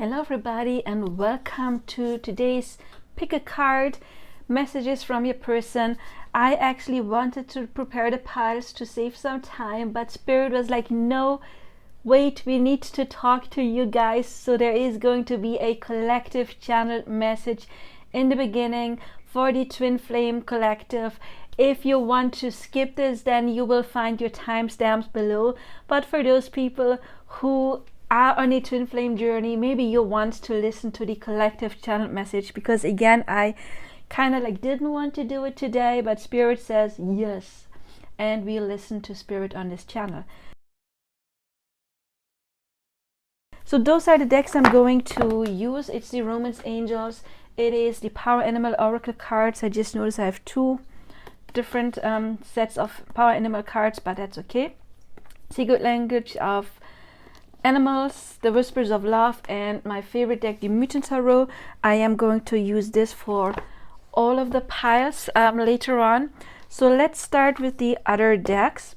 Hello everybody and welcome to today's pick a card messages from your person. I actually wanted to prepare the piles to save some time, but Spirit was like, no, wait, we need to talk to you guys. So there is going to be a collective channeled message in the beginning for the Twin Flame Collective. If you want to skip this, then you will find your timestamps below. But for those people who are on a twin flame journey, maybe you want to listen to the collective channel message, because again, I kind of like didn't want to do it today, but Spirit says yes, and we listen to Spirit on this channel. So those are the decks I'm going to use. It's the Romance Angels, it is the Power Animal Oracle cards. I just noticed I have two different sets of Power Animal cards, but that's okay. Secret Language of Animals, the Whispers of Love, and my favorite deck, the Mutant Tarot. I am going to use this for all of the piles later on. So let's start with the other decks.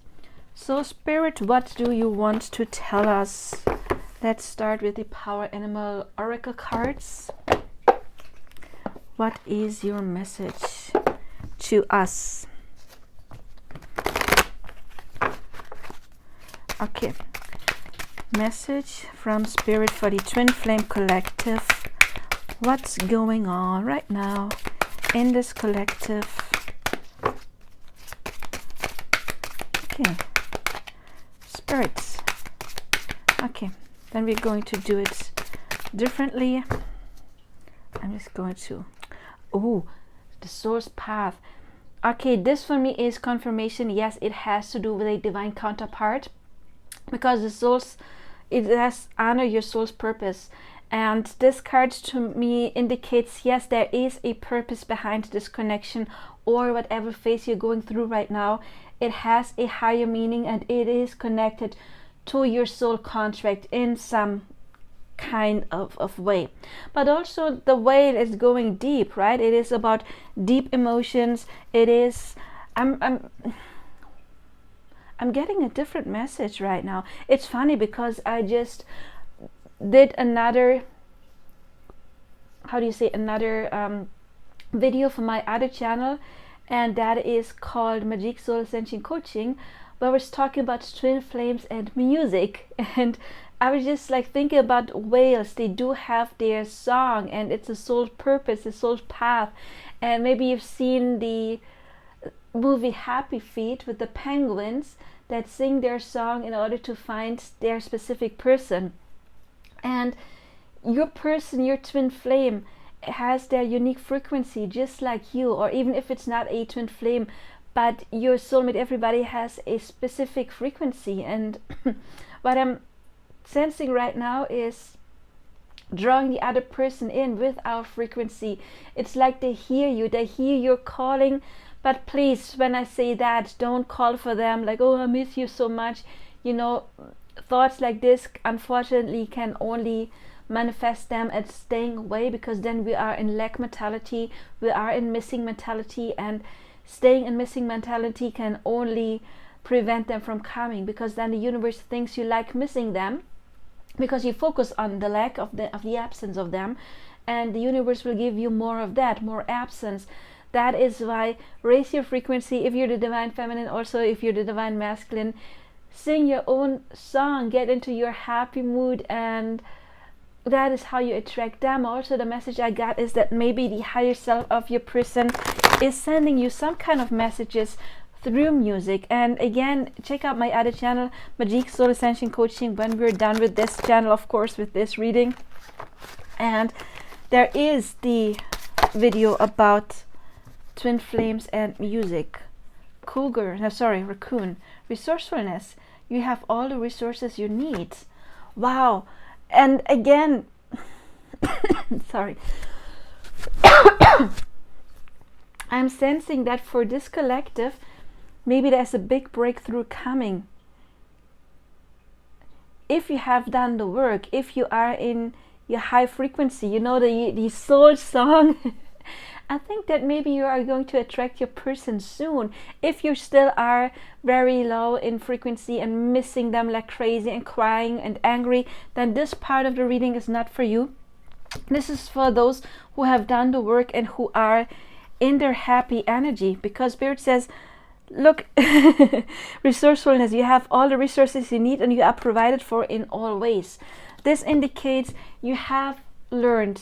So Spirit, what do you want to tell us? Let's start with the Power Animal Oracle cards. What is your message to us? Okay. Message from Spirit for the Twin Flame Collective. What's going on right now in this collective? Okay, Spirits. Okay, then we're going to do it differently. I'm just going to, oh, the Soul's Path. Okay, this for me is confirmation. Yes, it has to do with a divine counterpart, because the souls, it has honor your soul's purpose, and this card to me indicates, yes, there is a purpose behind this connection, or whatever phase you're going through right now. It has a higher meaning, and it is connected to your soul contract in some kind of way. But also the way is going deep, right? It is about deep emotions. It is, I'm getting a different message right now. It's funny because I just did another, how do you say, another video for my other channel, and that is called Magic Soul Ascension Coaching, where I was talking about twin flames and music. And I was just like thinking about whales. They do have their song, and it's a soul purpose, a soul path. And maybe you've seen the movie Happy Feet with the penguins that sing their song in order to find their specific person. And your person, your twin flame, has their unique frequency just like you, or even if it's not a twin flame, but your soulmate, everybody has a specific frequency. And what I'm sensing right now is drawing the other person in with our frequency. It's like they hear you, they hear your calling. But please, when I say that, don't call for them like, oh, I miss you so much. You know, thoughts like this unfortunately can only manifest them as staying away, because then we are in lack mentality, we are in missing mentality, and staying in missing mentality can only prevent them from coming, because then the universe thinks you like missing them because you focus on the lack of the absence of them, and the universe will give you more of that, more absence. That is why raise your frequency. If you're the divine feminine, also if you're the divine masculine, sing your own song, get into your happy mood, and that is how you attract them. Also, the message I got is that maybe the higher self of your person is sending you some kind of messages through music. And again, check out my other channel, Magic Soul Ascension Coaching, when we're done with this channel, of course, with this reading. And there is the video about twin flames and music. Raccoon. Resourcefulness. You have all the resources you need. Wow. And again, sorry. I'm sensing that for this collective, maybe there's a big breakthrough coming. If you have done the work, if you are in your high frequency, you know, the soul song. I think that maybe you are going to attract your person soon. If you still are very low in frequency and missing them like crazy and crying and angry, then this part of the reading is not for you. This is for those who have done the work and who are in their happy energy, because Spirit says, look, resourcefulness, you have all the resources you need and you are provided for in all ways. This indicates you have learned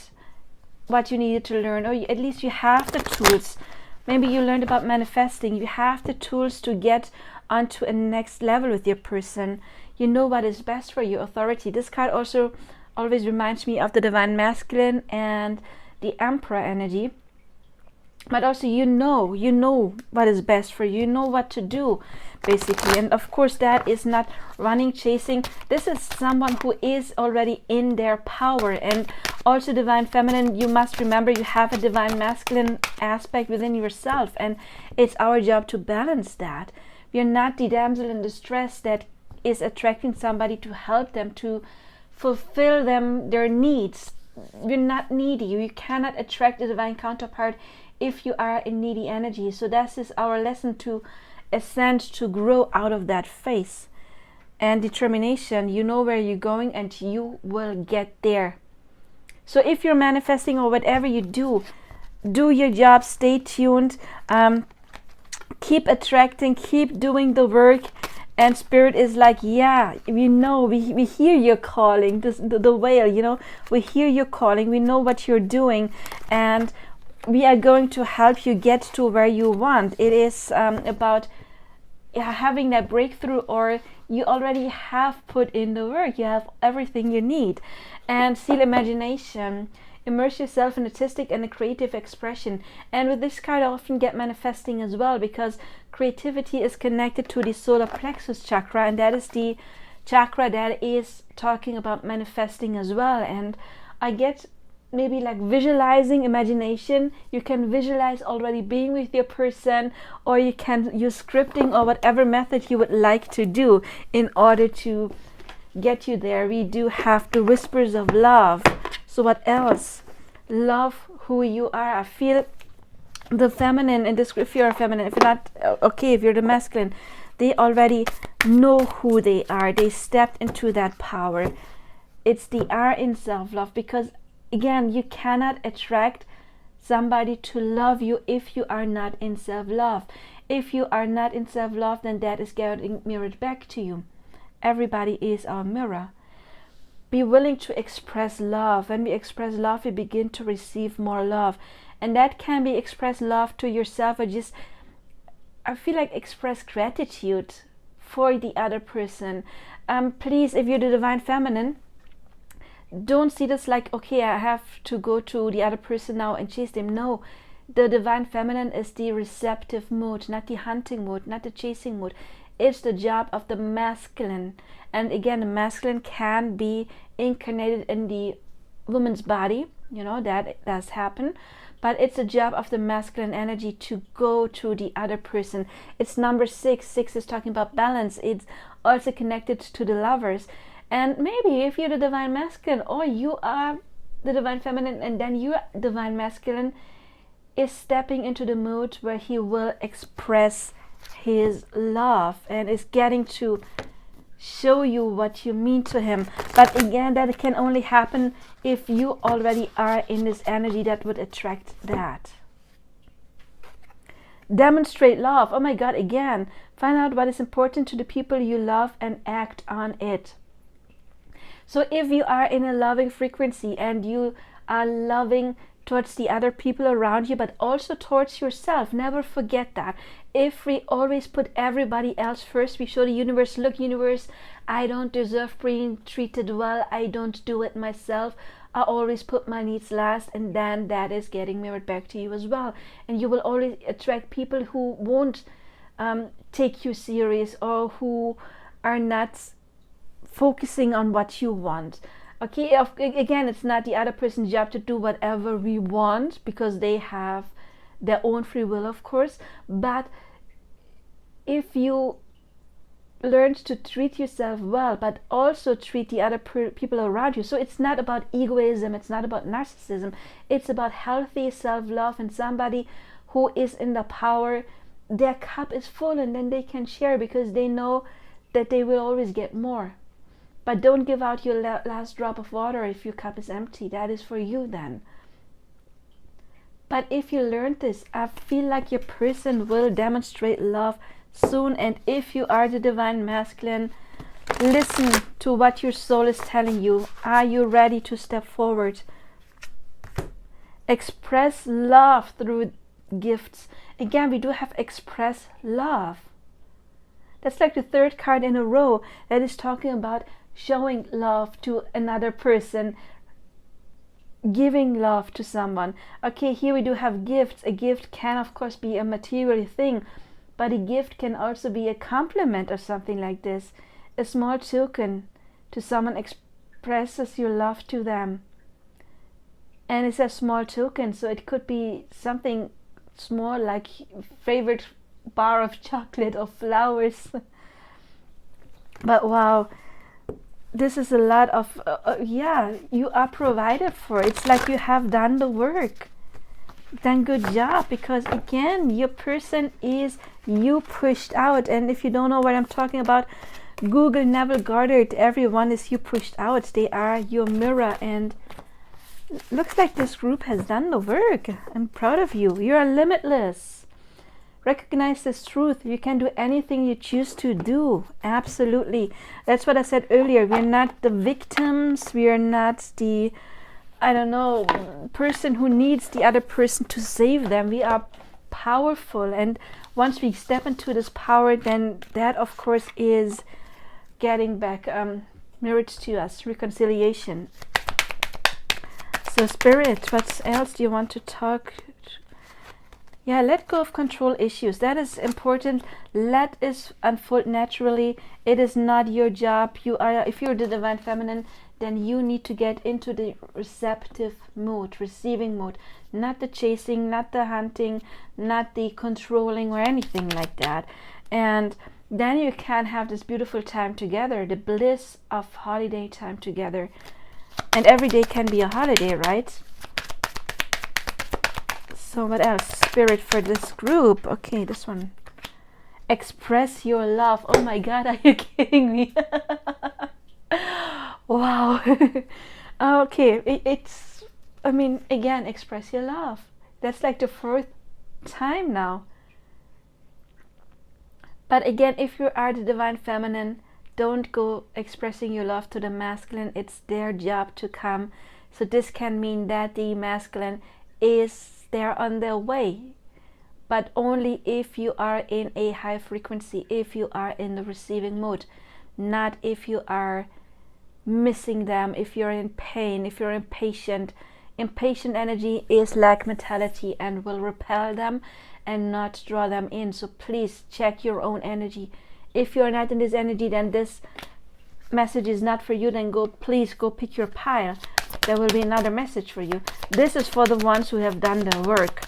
what you needed to learn, or at least you have the tools. Maybe you learned about manifesting. You have the tools to get onto a next level with your person. You know what is best for you. Authority. This card also always reminds me of the Divine Masculine and the Emperor energy. But also you know what is best for you. You know what to do, basically. And of course that is not running, chasing. This is someone who is already in their power. And also Divine Feminine, you must remember you have a Divine Masculine aspect within yourself. And it's our job to balance that. You're not the damsel in distress that is attracting somebody to help them, to fulfill their needs. You're not needy. You cannot attract a divine counterpart if you are in needy energy. So this is our lesson, to ascend, to grow out of that phase. And determination, you know where you're going and you will get there. So if you're manifesting or whatever you do your job, stay tuned, keep attracting, keep doing the work. And Spirit is like, yeah, we know, we hear your calling, the whale, you know, we hear your calling, we know what you're doing, and we are going to help you get to where you want. It is about having that breakthrough, or you already have put in the work. You have everything you need. And seal imagination. Immerse yourself in artistic and a creative expression. And with this card I often get manifesting as well, because creativity is connected to the solar plexus chakra, and that is the chakra that is talking about manifesting as well. And I get maybe like visualizing, imagination. You can visualize already being with your person, or you can use scripting or whatever method you would like to do in order to get you there. We do have the whispers of love. So what else? Love who you are. I feel the feminine in this. If you're a feminine, if you're not, okay, if you're the masculine, they already know who they are. They stepped into that power. It's the R in self-love, because again, you cannot attract somebody to love you if you are not in self-love. If you are not in self-love, then that is getting mirrored back to you. Everybody is our mirror. Be willing to express love. When we express love, we begin to receive more love. And that can be express love to yourself, or just, I feel like, express gratitude for the other person. Please, if you're the Divine Feminine, don't see this like, okay, I have to go to the other person now and chase them. No, the Divine Feminine is the receptive mood, not the hunting mood, not the chasing mood. It's the job of the masculine. And again, the masculine can be incarnated in the woman's body, you know, that does happen. But it's the job of the masculine energy to go to the other person. It's number 6. 6 is talking about balance. It's also connected to the lovers. And maybe if you're the Divine Masculine, or you are the Divine Feminine, and then your Divine Masculine is stepping into the mood where he will express his love and is getting to show you what you mean to him. But again, that can only happen if you already are in this energy that would attract that. Demonstrate love. Oh my God, again, find out what is important to the people you love and act on it. So if you are in a loving frequency and you are loving towards the other people around you, but also towards yourself, never forget that. If we always put everybody else first, we show the universe, look universe, I don't deserve being treated well, I don't do it myself, I always put my needs last, and then that is getting mirrored back to you as well. And you will always attract people who won't take you serious, or who are not focusing on what you want. Okay, again, it's not the other person's job to do whatever we want, because they have their own free will, of course. But if you learned to treat yourself well, but also treat the other people around you. So it's not about egoism, it's not about narcissism, it's about healthy self-love, and somebody who is in the power, their cup is full, and then they can share because they know that they will always get more. But don't give out your last drop of water if your cup is empty. That is for you then. But if you learned this, I feel like your person will demonstrate love soon. And if you are the divine masculine, listen to what your soul is telling you. Are you ready to step forward? Express love through gifts. Again, we do have express love. That's like the third card in a row that is talking about showing love to another person, giving love to someone. Okay, here we do have gifts. A gift can of course be a material thing, but a gift can also be a compliment or something like this. A small token to someone expresses your love to them. And it's a small token, so it could be something small like favorite bar of chocolate or flowers. But wow, this is a lot of yeah, you are provided for. It's like you have done the work. Then good job, because again, your person is you pushed out. And if you don't know what I'm talking about, Google Neville Goddard. Everyone is you pushed out. They are your mirror, and looks like this group has done the work. I'm proud of you. You are limitless. Recognize this truth. You can do anything you choose to do. Absolutely. That's what I said earlier. We're not the victims. We are not the, I don't know, person who needs the other person to save them. We are powerful. And once we step into this power, then that, of course, is getting back mirrored to us. Reconciliation. So, Spirit, what else do you want to talk? Yeah, let go of control issues. That is important. Let it unfold naturally. It is not your job. You are, if you're the divine feminine, then you need to get into the receptive mood, receiving mood, not the chasing, not the hunting, not the controlling or anything like that. And then you can have this beautiful time together, the bliss of holiday time together. And every day can be a holiday, right? So what else? Spirit for this group. Okay, this one. Express your love. Oh my God, are you kidding me? Wow. Okay, it's, I mean, again, express your love. That's like the fourth time now. But again, if you are the divine feminine, don't go expressing your love to the masculine. It's their job to come. So this can mean that the masculine is there on their way, but only if you are in a high frequency, if you are in the receiving mood, not if you are missing them, if you're in pain, if you're impatient. Impatient energy is lack mentality and will repel them and not draw them in. So please check your own energy. If you're not in this energy, then this message is not for you. Then please go pick your pile. There will be another message for you. This is for the ones who have done the work.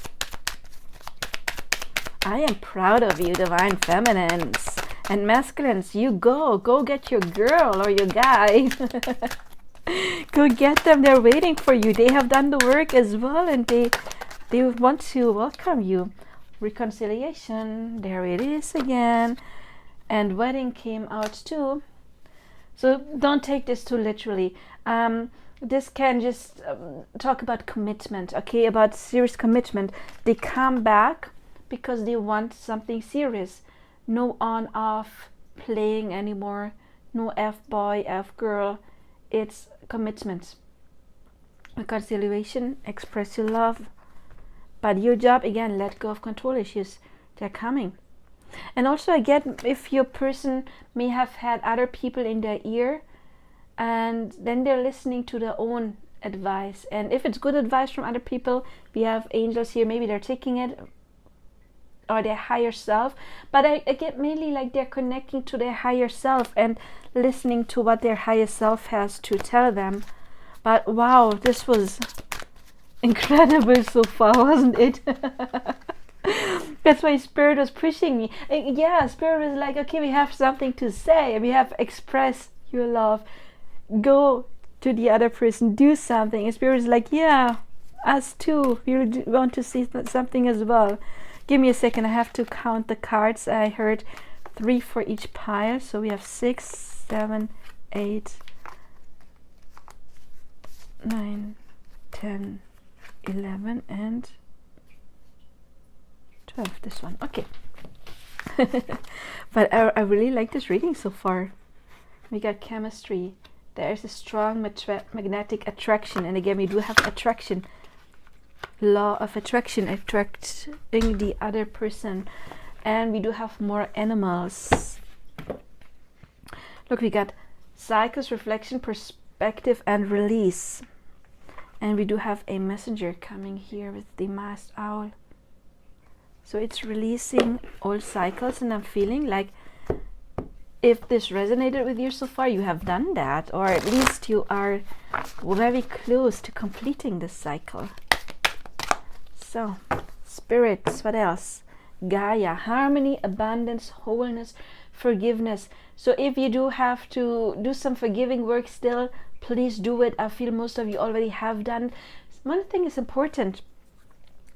I am proud of you, divine feminines and masculines. You go get your girl or your guy. Go get them. They're waiting for you. They have done the work as well, and they want to welcome you. Reconciliation. There it is again. And wedding came out too. So don't take this too literally. This can just talk about commitment, okay, about serious commitment. They come back because they want something serious. No on-off playing anymore. No F-boy, F-girl. It's commitment. Reconciliation, express your love. But your job, again, let go of control issues. They're coming. And also, again, if your person may have had other people in their ear, and then they're listening to their own advice. And if it's good advice from other people, we have angels here, maybe they're taking it, or their higher self. But I get mainly like they're connecting to their higher self and listening to what their higher self has to tell them. But wow, this was incredible so far, wasn't it? That's why Spirit was pushing me. Yeah, Spirit was like, okay, we have something to say. We have express your love. Go to the other person, do something. And Spirit is like, yeah, us too. We want to see something as well. Give me a second. I have to count the cards. I heard 3 for each pile. So we have 6, 7, 8, 9, 10, 11, and 12. This one. Okay. But I really like this reading so far. We got chemistry. There's a strong magnetic attraction. And again, we do have attraction. Law of attraction, attracting the other person. And we do have more animals. Look, we got cycles, reflection, perspective, and release. And we do have a messenger coming here with the masked owl. So it's releasing all cycles, and I'm feeling like if this resonated with you so far, you have done that, or at least you are very close to completing this cycle. So, spirits, what else? Gaia, harmony, abundance, wholeness, forgiveness. So if you do have to do some forgiving work still, please do it. I feel most of you already have done. One thing is important,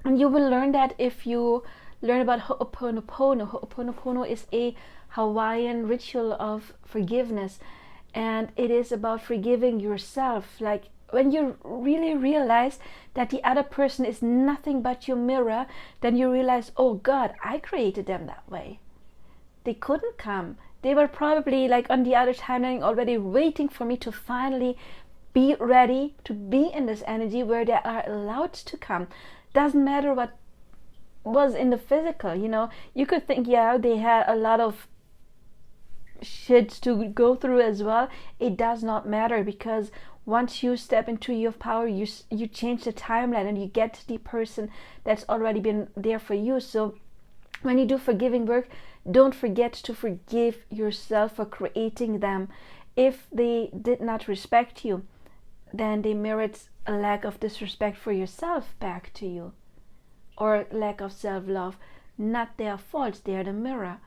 and you will learn that if you learn about Ho'oponopono. Ho'oponopono is a Hawaiian ritual of forgiveness, and it is about forgiving yourself. Like when you really realize that the other person is nothing but your mirror, then you realize, oh God, I created them that way. They couldn't come. They were probably like on the other timeline already waiting for me to finally be ready to be in this energy where they are allowed to come. Doesn't matter what was in the physical, you know. You could think, yeah, they had a lot of shit to go through as well. It does not matter, because once you step into your power, you change the timeline and you get the person that's already been there for you. So when you do forgiving work, don't forget to forgive yourself for creating them. If they did not respect you, then they merit a lack of disrespect for yourself back to you, or lack of self-love. Not their fault, they're the mirror.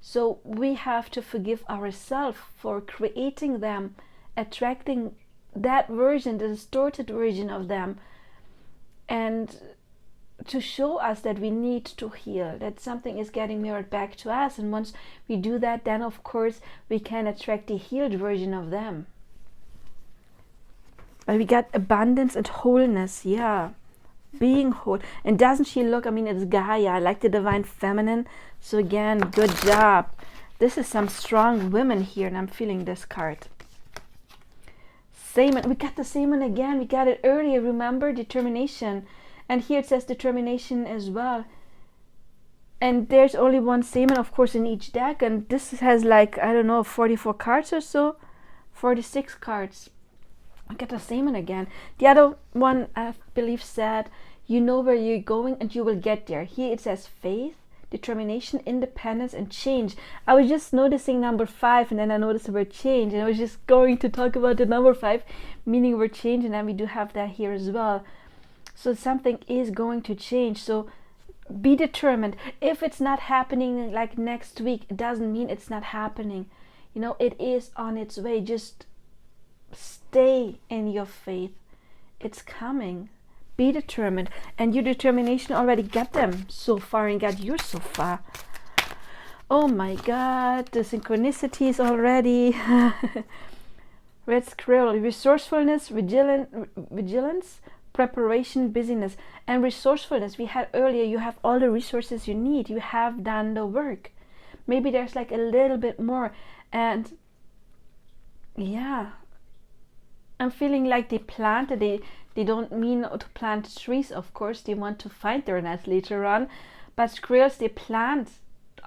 So we have to forgive ourselves for creating them, attracting that version, the distorted version of them, and to show us that we need to heal, that something is getting mirrored back to us. And once we do that, then of course we can attract the healed version of them. But we got abundance and wholeness, yeah, being whole. And doesn't she look, I mean, it's Gaia, I like the divine feminine. So again, good job. This is some strong women here, and I'm feeling this card. Same, we got the same one again. We got it earlier, remember? Determination. And here it says determination as well. And there's only one Seaman, of course, in each deck. And this has like, I don't know, 44 cards or so. 46 cards. I got the Seaman again. The other one, I believe, said, you know where you're going and you will get there. Here it says faith, determination, independence, and change. I was just noticing number 5, and then I noticed the word change. And I was just going to talk about the number 5, meaning word change. And then we do have that here as well. So something is going to change. So be determined. If it's not happening like next week, it doesn't mean it's not happening. You know, it is on its way. Just stay in your faith. It's coming. Be determined. And your determination already got them so far and got you so far. Oh my God, the synchronicities already. Red squirrel, resourcefulness, vigilance, preparation, busyness, and resourcefulness. We had earlier, you have all the resources you need. You have done the work. Maybe there's like a little bit more. And yeah, I'm feeling like they planted. They don't mean to plant trees, of course. They want to find their nest later on. But squirrels, they plant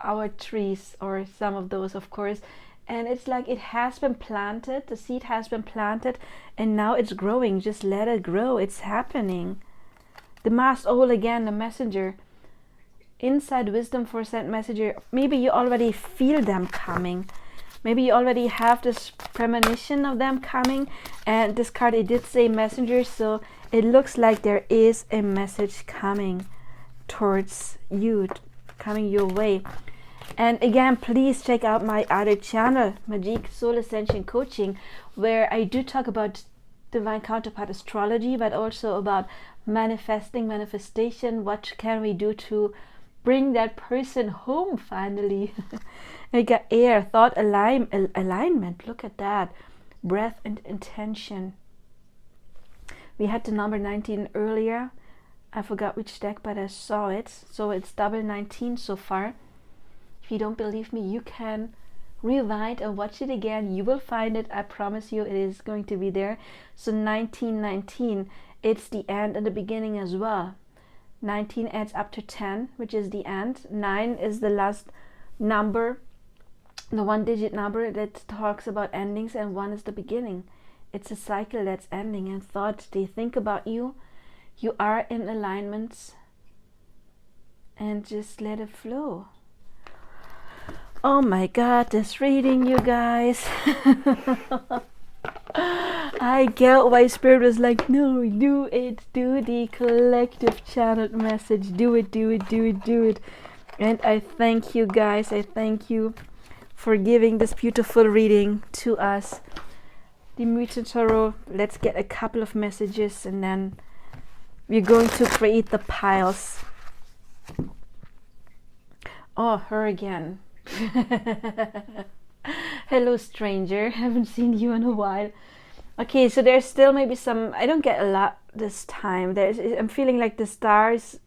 our trees, or some of those, of course. And it's like it has been planted. The seed has been planted. And now it's growing. Just let it grow. It's happening. The masked owl again, the messenger. Inside wisdom, foresight, messenger. Maybe you already feel them coming. Maybe you already have this premonition of them coming. And this card, it did say messenger, so it looks like there is a message coming towards you, coming your way. And again, please check out my other channel, Magic Soul Ascension Coaching, where I do talk about divine counterpart astrology, but also about manifestation. What can we do to bring that person home finally? I got air, thought, alignment. Look at that. Breath and intention. We had the number 19 earlier. I forgot which deck, but I saw it. So it's double 19 so far. If you don't believe me, you can rewind and watch it again. You will find it. I promise you, it is going to be there. So 1919, it's the end and the beginning as well. 19 adds up to 10, which is the end. 9 is the last number, the one-digit number that talks about endings, and 1 is the beginning. It's a cycle that's ending. And thought, they think about you. You are in alignments, and just let it flow. Oh my God, this reading, you guys. I get why Spirit was like, no, do it, do the collective channeled message, do it, do it, do it, do it. And I thank you guys, I thank you for giving this beautiful reading to us. The Mutant Tarot, let's get a couple of messages and then we're going to create the piles. Oh, her again. Hello, stranger. Haven't seen you in a while. Okay, so there's still maybe some, I don't get a lot this time. I'm feeling like the stars,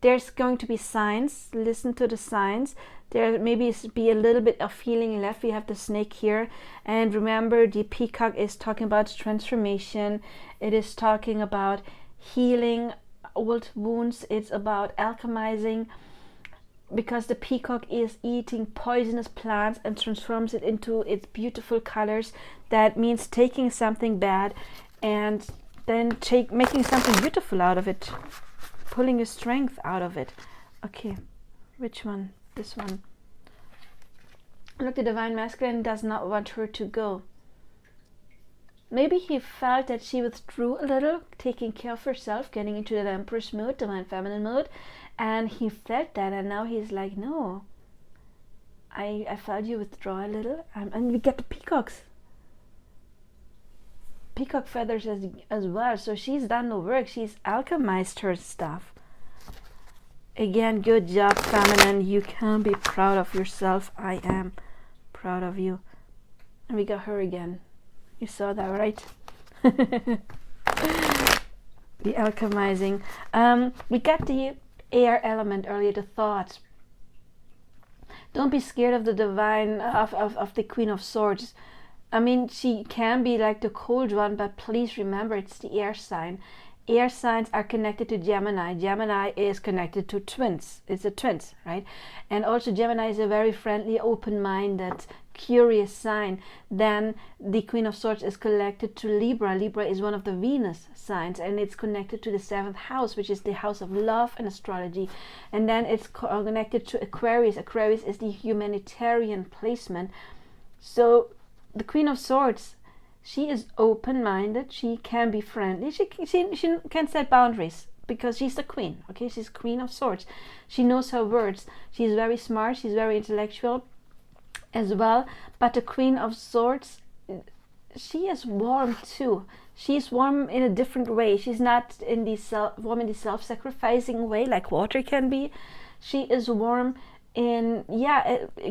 there's going to be signs. Listen to the signs. There maybe be a little bit of healing left. We have the snake here, and remember, the peacock is talking about transformation. It is talking about healing old wounds. It's about alchemizing, because the peacock is eating poisonous plants and transforms it into its beautiful colors. That means taking something bad and then making something beautiful out of it, pulling your strength out of it. Okay, which one? This one. Look, the divine masculine does not want her to go. Maybe he felt that she withdrew a little, taking care of herself, getting into the Empress mode, divine feminine mode, and he felt that, and now he's like, no, I felt you withdraw a little, and we get the peacocks. Peacock feathers as well, so she's done the work, she's alchemized her stuff. Again, good job, feminine, you can be proud of yourself. I am proud of you. And we got her again. You saw that, right? The alchemizing. We got the air element earlier, the thought. Don't be scared of the divine, of the Queen of Swords. I mean, she can be like the cold one, but please remember, it's the air sign. Air signs are connected to Gemini. Gemini is connected to twins. It's a twins, right? And also Gemini is a very friendly, open-minded, curious sign. Then the Queen of Swords is connected to Libra. Libra is one of the Venus signs, and it's connected to the 7th house, which is the house of love and astrology. And then it's connected to Aquarius. Aquarius is the humanitarian placement. So the Queen of Swords, she is open-minded, she can be friendly, she can set boundaries, because she's the queen, okay? She's Queen of Swords. She knows her words. She's very smart, she's very intellectual as well. But the Queen of Swords, she is warm too. She's warm in a different way. She's not in the warm in the self-sacrificing way like water can be. She is warm in,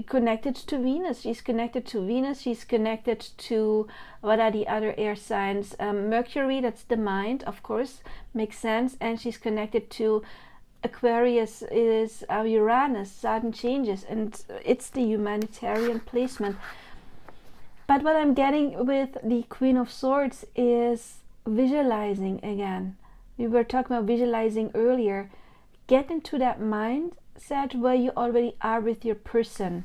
connected to Venus. She's connected to Venus. She's connected to, what are the other air signs? Mercury, that's the mind, of course, makes sense. And she's connected to Aquarius, is Uranus, sudden changes, and it's the humanitarian placement. But what I'm getting with the Queen of Swords is visualizing again. We were talking about visualizing earlier. Get into that mindset where you already are with your person,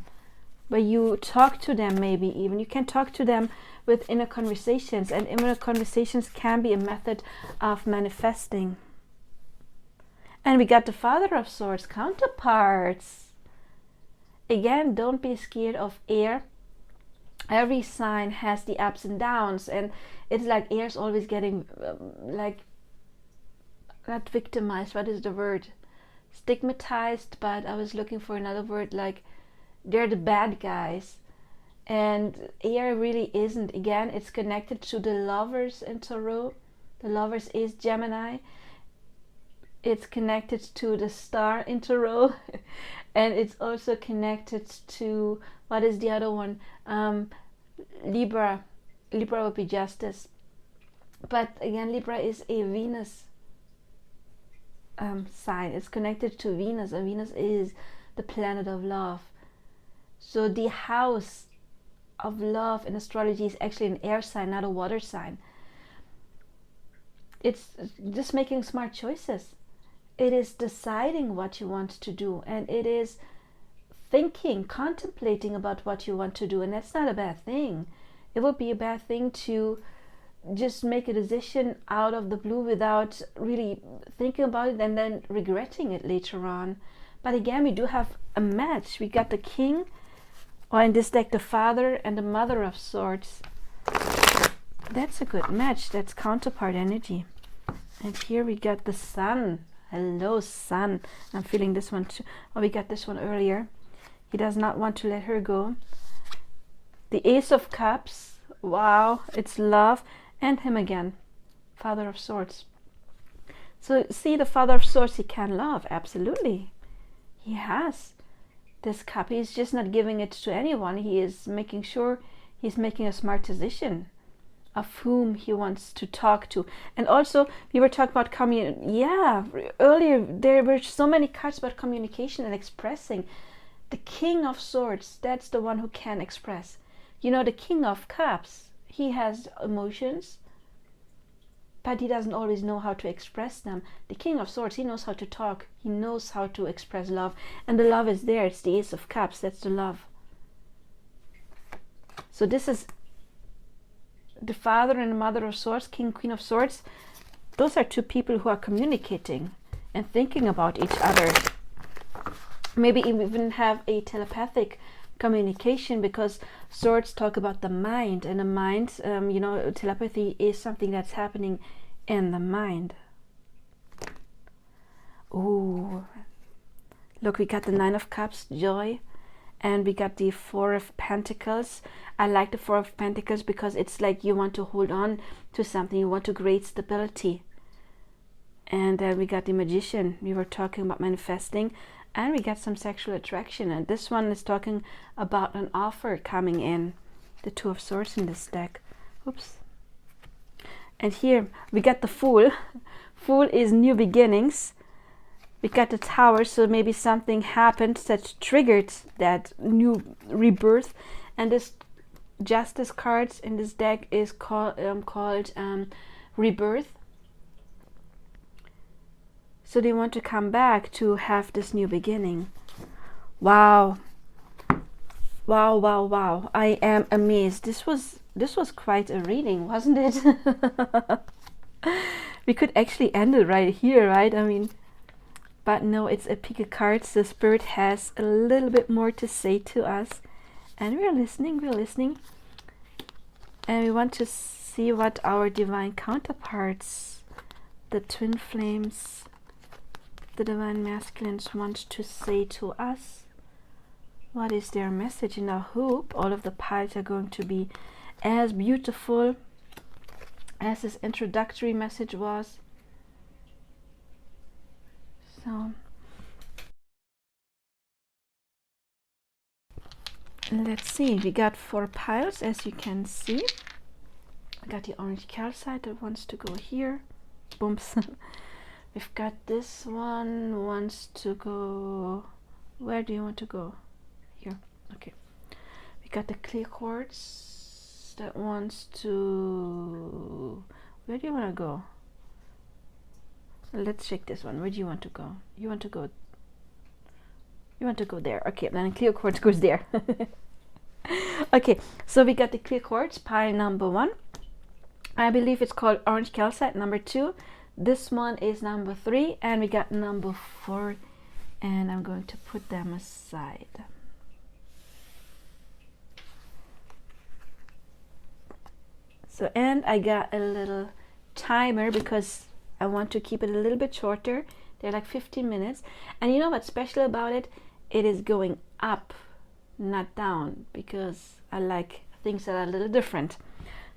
where you talk to them. Maybe even you can talk to them with inner conversations, and inner conversations can be a method of manifesting. And we got the Father of Swords, counterparts. Again, don't be scared of air. Every sign has the ups and downs, and it's like air's always getting like, not victimized, what is the word? stigmatized, but I was looking for another word, like they're the bad guys. And air really isn't. Again, it's connected to the lovers in tarot. The lovers is Gemini. It's connected to the star in tarot. And it's also connected to, what is the other one? Libra. Libra would be justice. But again, Libra is a Venus sign. It's connected to Venus, and Venus is the planet of love. So the house of love in astrology is actually an air sign, not a water sign. It's just making smart choices. It is deciding what you want to do, and it is thinking, contemplating about what you want to do, and that's not a bad thing. It would be a bad thing to just make a decision out of the blue without really thinking about it and then regretting it later on. But again, we do have a match. We got the King, or in this deck, the Father and the Mother of Swords. That's a good match. That's counterpart energy. And here we got the Sun. Hello, Sun. I'm feeling this one too. Oh, we got this one earlier. He does not want to let her go. The Ace of Cups. Wow, it's love. And him again, Father of Swords. So see, the Father of Swords, he can love. Absolutely. He has this cup. He's just not giving it to anyone. He is making sure he's making a smart decision of whom he wants to talk to. And also, we were talking about earlier there were so many cards about communication and expressing. The King of Swords, that's the one who can express. You know, the King of Cups, he has emotions, but he doesn't always know how to express them. The King of Swords, he knows how to talk. He knows how to express love. And the love is there. It's the Ace of Cups. That's the love. So this is the Father and the Mother of Swords, King, Queen of Swords. Those are two people who are communicating and thinking about each other. Maybe even have a telepathic communication, because swords talk about the mind, and the mind, telepathy is something that's happening in the mind. Ooh, look, we got the Nine of Cups, joy, and we got the Four of Pentacles. I like the Four of Pentacles because it's like you want to hold on to something, you want to create stability. And then we got the Magician. We were talking about manifesting. And we got some sexual attraction, and this one is talking about an offer coming in. The Two of Swords in this deck. Oops. And here we got the Fool. Fool is new beginnings. We got the Tower, so maybe something happened that triggered that new rebirth. And this Justice cards in this deck is called Rebirth. So they want to come back to have this new beginning. Wow. Wow, wow, wow. I am amazed. This was quite a reading, wasn't it? We could actually end it right here, right? I mean, but no, it's a pick of cards. The Spirit has a little bit more to say to us. And we're listening. And we want to see what our divine counterparts, the twin flames, the divine masculines, want to say to us. What is their message? And I hope all of the piles are going to be as beautiful as this introductory message was. So let's see. We got 4 piles, as you can see. I got the orange calcite that wants to go here. Booms. We've got this one wants to go. Where do you want to go? Here. Okay. We got the clear quartz that wants to. Where do you want to go? Let's check this one. Where do you want to go? You want to go. You want to go there. Okay, then clear quartz goes there. Okay, so we got the clear quartz pile number 1. I believe it's called orange calcite number 2. This one is number 3, and we got number 4, and I'm going to put them aside. So, and I got a little timer because I want to keep it a little bit shorter They're like 15 minutes. And you know what's special about it? It is going up, not down, because I like things that are a little different.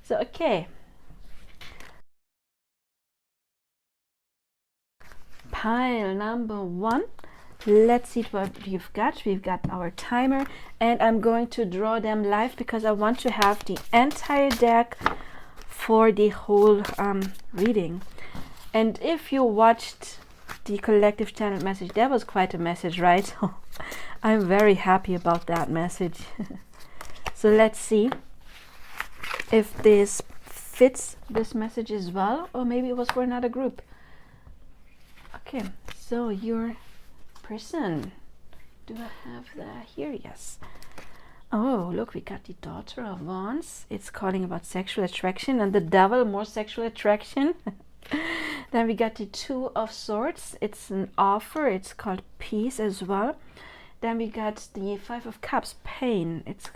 So, okay. Pile number 1. Let's see what we've got. We've got our timer, and I'm going to draw them live because I want to have the entire deck for the whole reading. And if you watched the collective channel message, that was quite a message, right? I'm very happy about that message. So let's see if this fits this message as well, or maybe it was for another group. Okay, so your person, do I have that here? Yes. Oh, look, we got the Daughter of Wands. It's calling about sexual attraction, and the Devil, more sexual attraction. Then we got the Two of Swords. It's an offer. It's called peace as well. Then we got the Five of Cups, pain. It's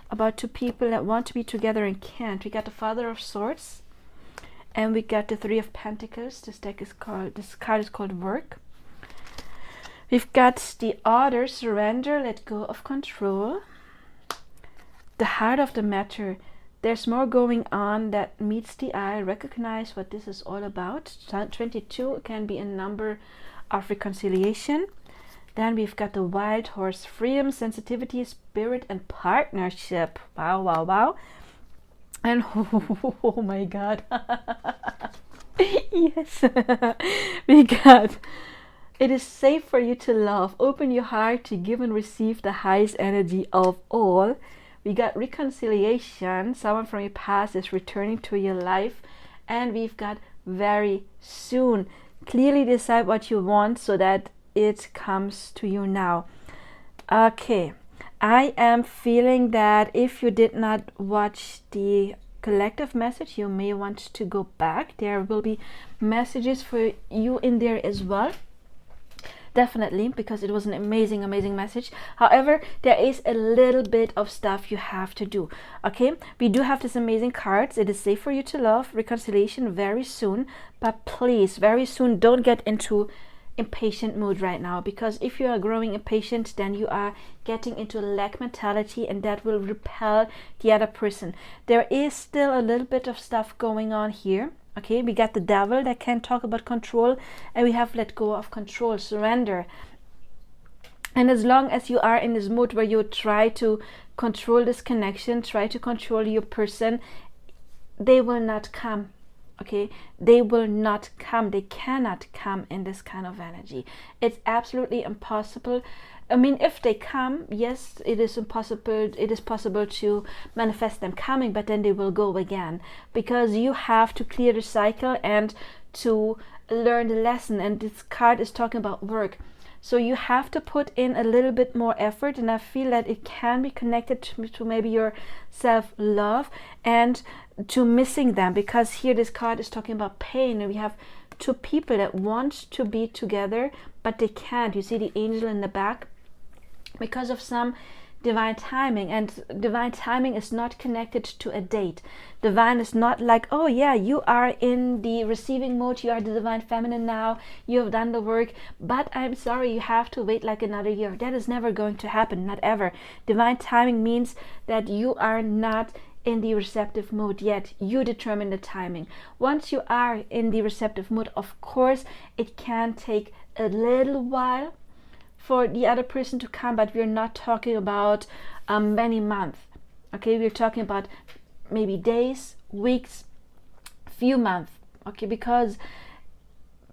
about two people that want to be together and can't. We got the Father of Swords, and we got the Three of Pentacles. This card is called work. We've got the Otter, surrender, let go of control. The Heart of the Matter. There's more going on that meets the eye. Recognize what this is all about. 22 can be a number of reconciliation. Then we've got the Wild Horse, freedom, sensitivity, spirit, and partnership. Wow, wow, wow. And oh my God. Yes. We got, it is safe for you to love. Open your heart to give and receive the highest energy of all. We got reconciliation. Someone from your past is returning to your life. And we've got very soon. Clearly decide what you want so that it comes to you now. Okay. I am feeling that if you did not watch the collective message, you may want to go back. There will be messages for you in there as well. Definitely, because it was an amazing message. However, there is a little bit of stuff you have to do. Okay, we do have this amazing cards. It is safe for you to love, reconciliation very soon, but please, very soon, don't get into impatient mood right now, because if you are growing impatient, then you are getting into lack mentality, and that will repel the other person. There is still a little bit of stuff going on here. Okay, we got the Devil that can talk about control, and we have let go of control, surrender. And as long as you are in this mood where you try to control this connection, try to control your person, they will not come. Okay, they will not come. They cannot come in this kind of energy. It's absolutely impossible. I mean, if they come, yes, it is impossible. It is possible to manifest them coming, but then they will go again, because you have to clear the cycle and to learn the lesson. And this card is talking about work. So you have to put in a little bit more effort, and I feel that it can be connected to maybe your self-love and to missing them, because here this card is talking about pain, and we have two people that want to be together, but they can't. You see the angel in the back, because of some divine timing, and divine timing is not connected to a date. Divine is not like, oh yeah, you are in the receiving mode, you are the divine feminine now, you have done the work, but I'm sorry, you have to wait like another year. That is never going to happen, not ever. Divine timing means that you are not in the receptive mode yet. You determine the timing. Once you are in the receptive mode, of course it can take a little while for the other person to come, but we're not talking about many months. Okay, we're talking about maybe days, weeks, few months. Okay, because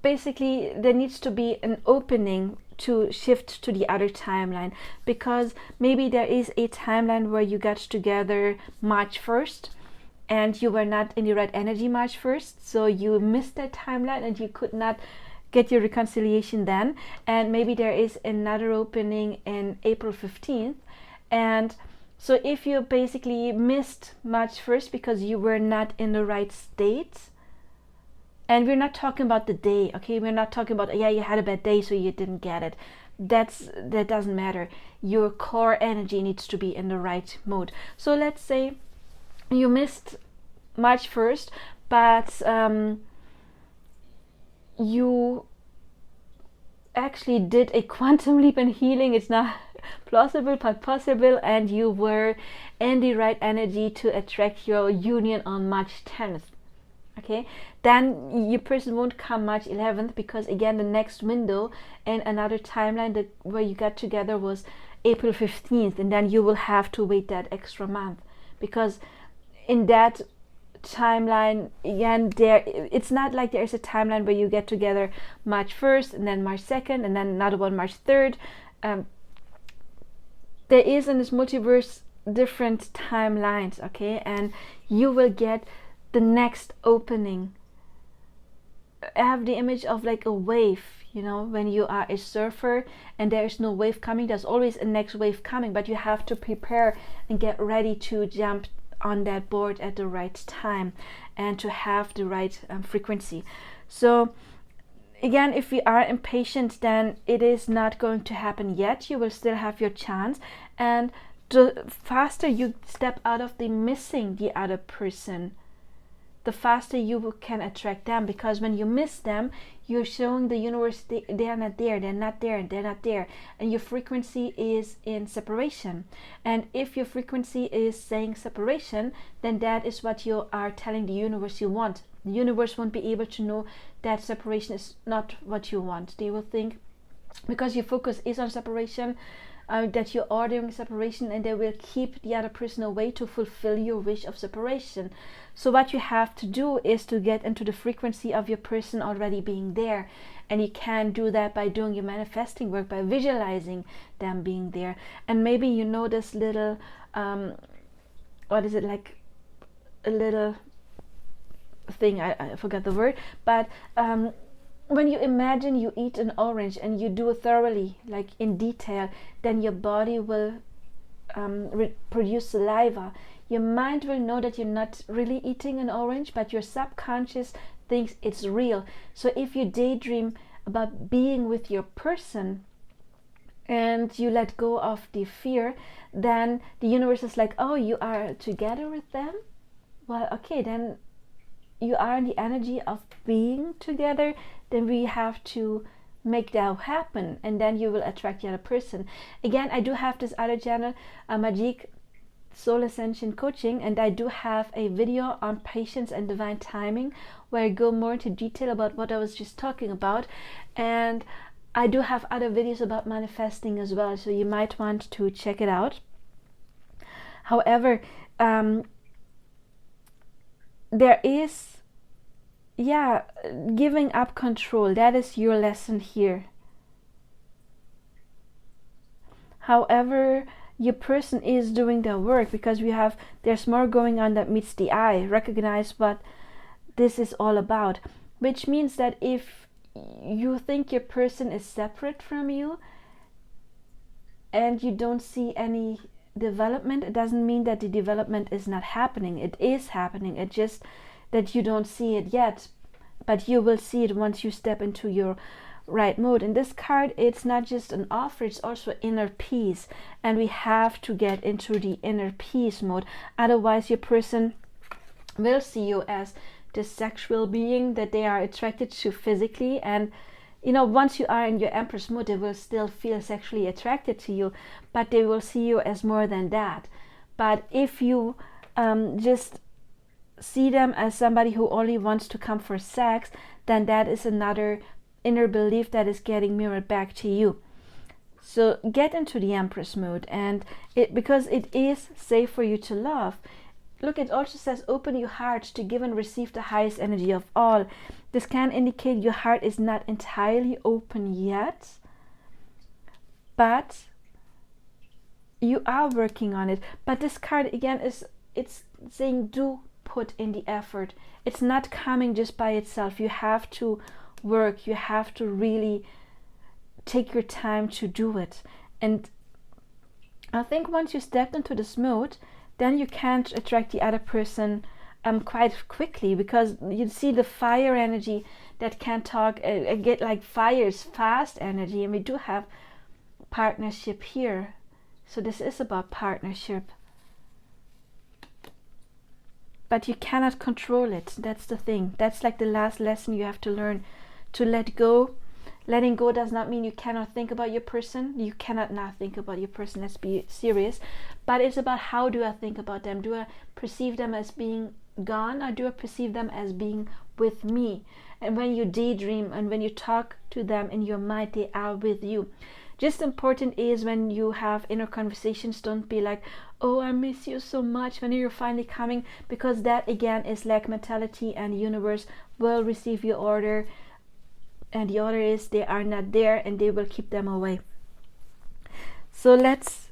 basically there needs to be an opening to shift to the other timeline, because maybe there is a timeline where you got together March 1st and you were not in the right energy March 1st, so you missed that timeline and you could not get your reconciliation then. And maybe there is another opening in April 15th, and so if you basically missed March 1st because you were not in the right state, and we're not talking about the day, okay, we're not talking about, yeah, you had a bad day so you didn't get it. That doesn't matter. Your core energy needs to be in the right mode. So let's say you missed March 1st, but you actually did a quantum leap in healing. It's not plausible but possible, and you were in the right energy to attract your union on March 10th. Okay, then your person won't come March 11th, because again the next window in another timeline that where you got together was April 15th, and then you will have to wait that extra month, because in that timeline again, there it's not like there's a timeline where you get together March 1st and then March 2nd and then another one March 3rd. There is in this multiverse different timelines, okay, and you will get the next opening. I have the image of like a wave, you know, when you are a surfer and there is no wave coming, there's always a next wave coming, but you have to prepare and get ready to jump on that board at the right time and to have the right frequency. So again, if we are impatient, then it is not going to happen yet. You will still have your chance, and the faster you step out of the missing the other person, the faster you can attract them, because when you miss them, you're showing the universe they are not there, they're not there, and they're not there, and your frequency is in separation. And if your frequency is saying separation, then that is what you are telling the universe you want. The universe won't be able to know that separation is not what you want. They will think, because your focus is on separation, that you're ordering separation, and they will keep the other person away to fulfill your wish of separation. So what you have to do is to get into the frequency of your person already being there, and you can do that by doing your manifesting work, by visualizing them being there. And maybe you know this little what is it, like a little thing, I forgot the word, but when you imagine you eat an orange and you do it thoroughly, like in detail, then your body will produce saliva. Your mind will know that you're not really eating an orange, but your subconscious thinks it's real. So if you daydream about being with your person and you let go of the fear, then the universe is like, oh, you are together with them? Well, okay, then you are in the energy of being together, then we have to make that happen, and then you will attract the other person. Again, I do have this other channel, Magic Soul Ascension Coaching, and I do have a video on patience and divine timing where I go more into detail about what I was just talking about, and I do have other videos about manifesting as well, so you might want to check it out. However, there is, giving up control. That is your lesson here. However, your person is doing their work, because there's more going on that meets the eye. Recognize what this is all about, which means that if you think your person is separate from you and you don't see any development, it doesn't mean that the development is not happening. It is happening. It's just that you don't see it yet, but you will see it once you step into your right mode. In this card, it's not just an offer, it's also inner peace, and we have to get into the inner peace mode. Otherwise, your person will see you as the sexual being that they are attracted to physically, and you know, once you are in your Empress mode, they will still feel sexually attracted to you, but they will see you as more than that. But if you just see them as somebody who only wants to come for sex, then that is another inner belief that is getting mirrored back to you. So get into the Empress mode, and because it is safe for you to love. Look, it also says open your heart to give and receive the highest energy of all. This can indicate your heart is not entirely open yet, but you are working on it. But this card again it's saying do put in the effort. It's not coming just by itself. You have to work. You have to really take your time to do it. And I think once you step into this mode, then you can't attract the other person quite quickly, because you see the fire energy that can talk, get like fire's fast energy, and we do have partnership here. So this is about partnership. But you cannot control it. That's the thing. That's like the last lesson you have to learn, to let go Letting go does not mean you cannot think about your person. You cannot not think about your person. Let's be serious. But it's about, how do I think about them? Do I perceive them as being gone, or do I perceive them as being with me? And when you daydream and when you talk to them in your mind, they are with you. Just important is, when you have inner conversations, don't be like, oh, I miss you so much when you're finally coming, because that again is lack mentality, and the universe will receive your order, and the order is they are not there, and they will keep them away. So let's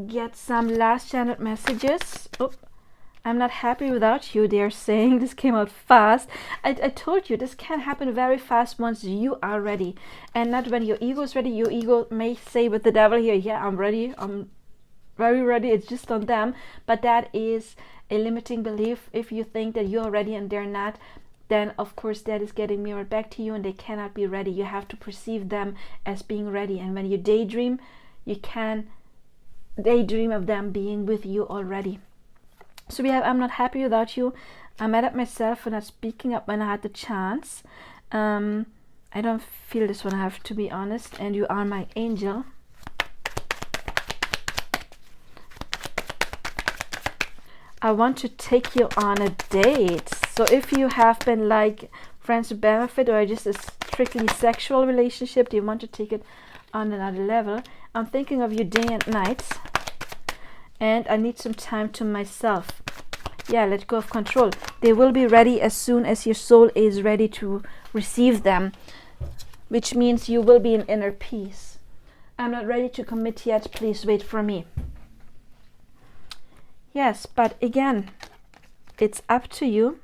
get some last channeled messages. Oh, I'm not happy without you, they're saying. This came out fast. I told you this can happen very fast once you are ready, and not when your ego is ready. Your ego may say with the devil here, yeah, I'm ready, I'm very ready, it's just on them. But that is a limiting belief. If you think that you're ready and they're not, then of course that is getting mirrored back to you, and they cannot be ready. You have to perceive them as being ready. And when you daydream, you can daydream of them being with you already. So we have, I'm not happy without you. I'm mad at myself for not speaking up when I had the chance. I don't feel this one, I have to be honest. And you are my angel. I want to take you on a date. So if you have been like friends with benefit, or just a strictly sexual relationship, do you want to take it on another level? I'm thinking of you day and night. And I need some time to myself. Yeah, let go of control. They will be ready as soon as your soul is ready to receive them, which means you will be in inner peace. I'm not ready to commit yet. Please wait for me. Yes, but again, it's up to you,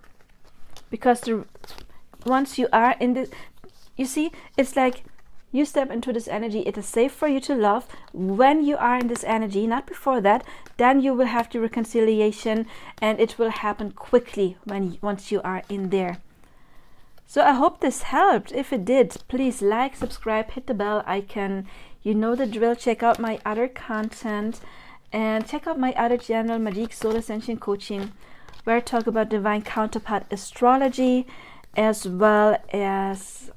because once you are in this, you see, it's like you step into this energy. It is safe for you to love when you are in this energy, not before that. Then you will have the reconciliation, and it will happen quickly once you are in there. So I hope this helped. If it did, please like, subscribe, hit the bell icon. You know the drill. Check out my other content, and check out my other channel, Magic Soul Ascension Coaching, where I talk about divine counterpart astrology, as well as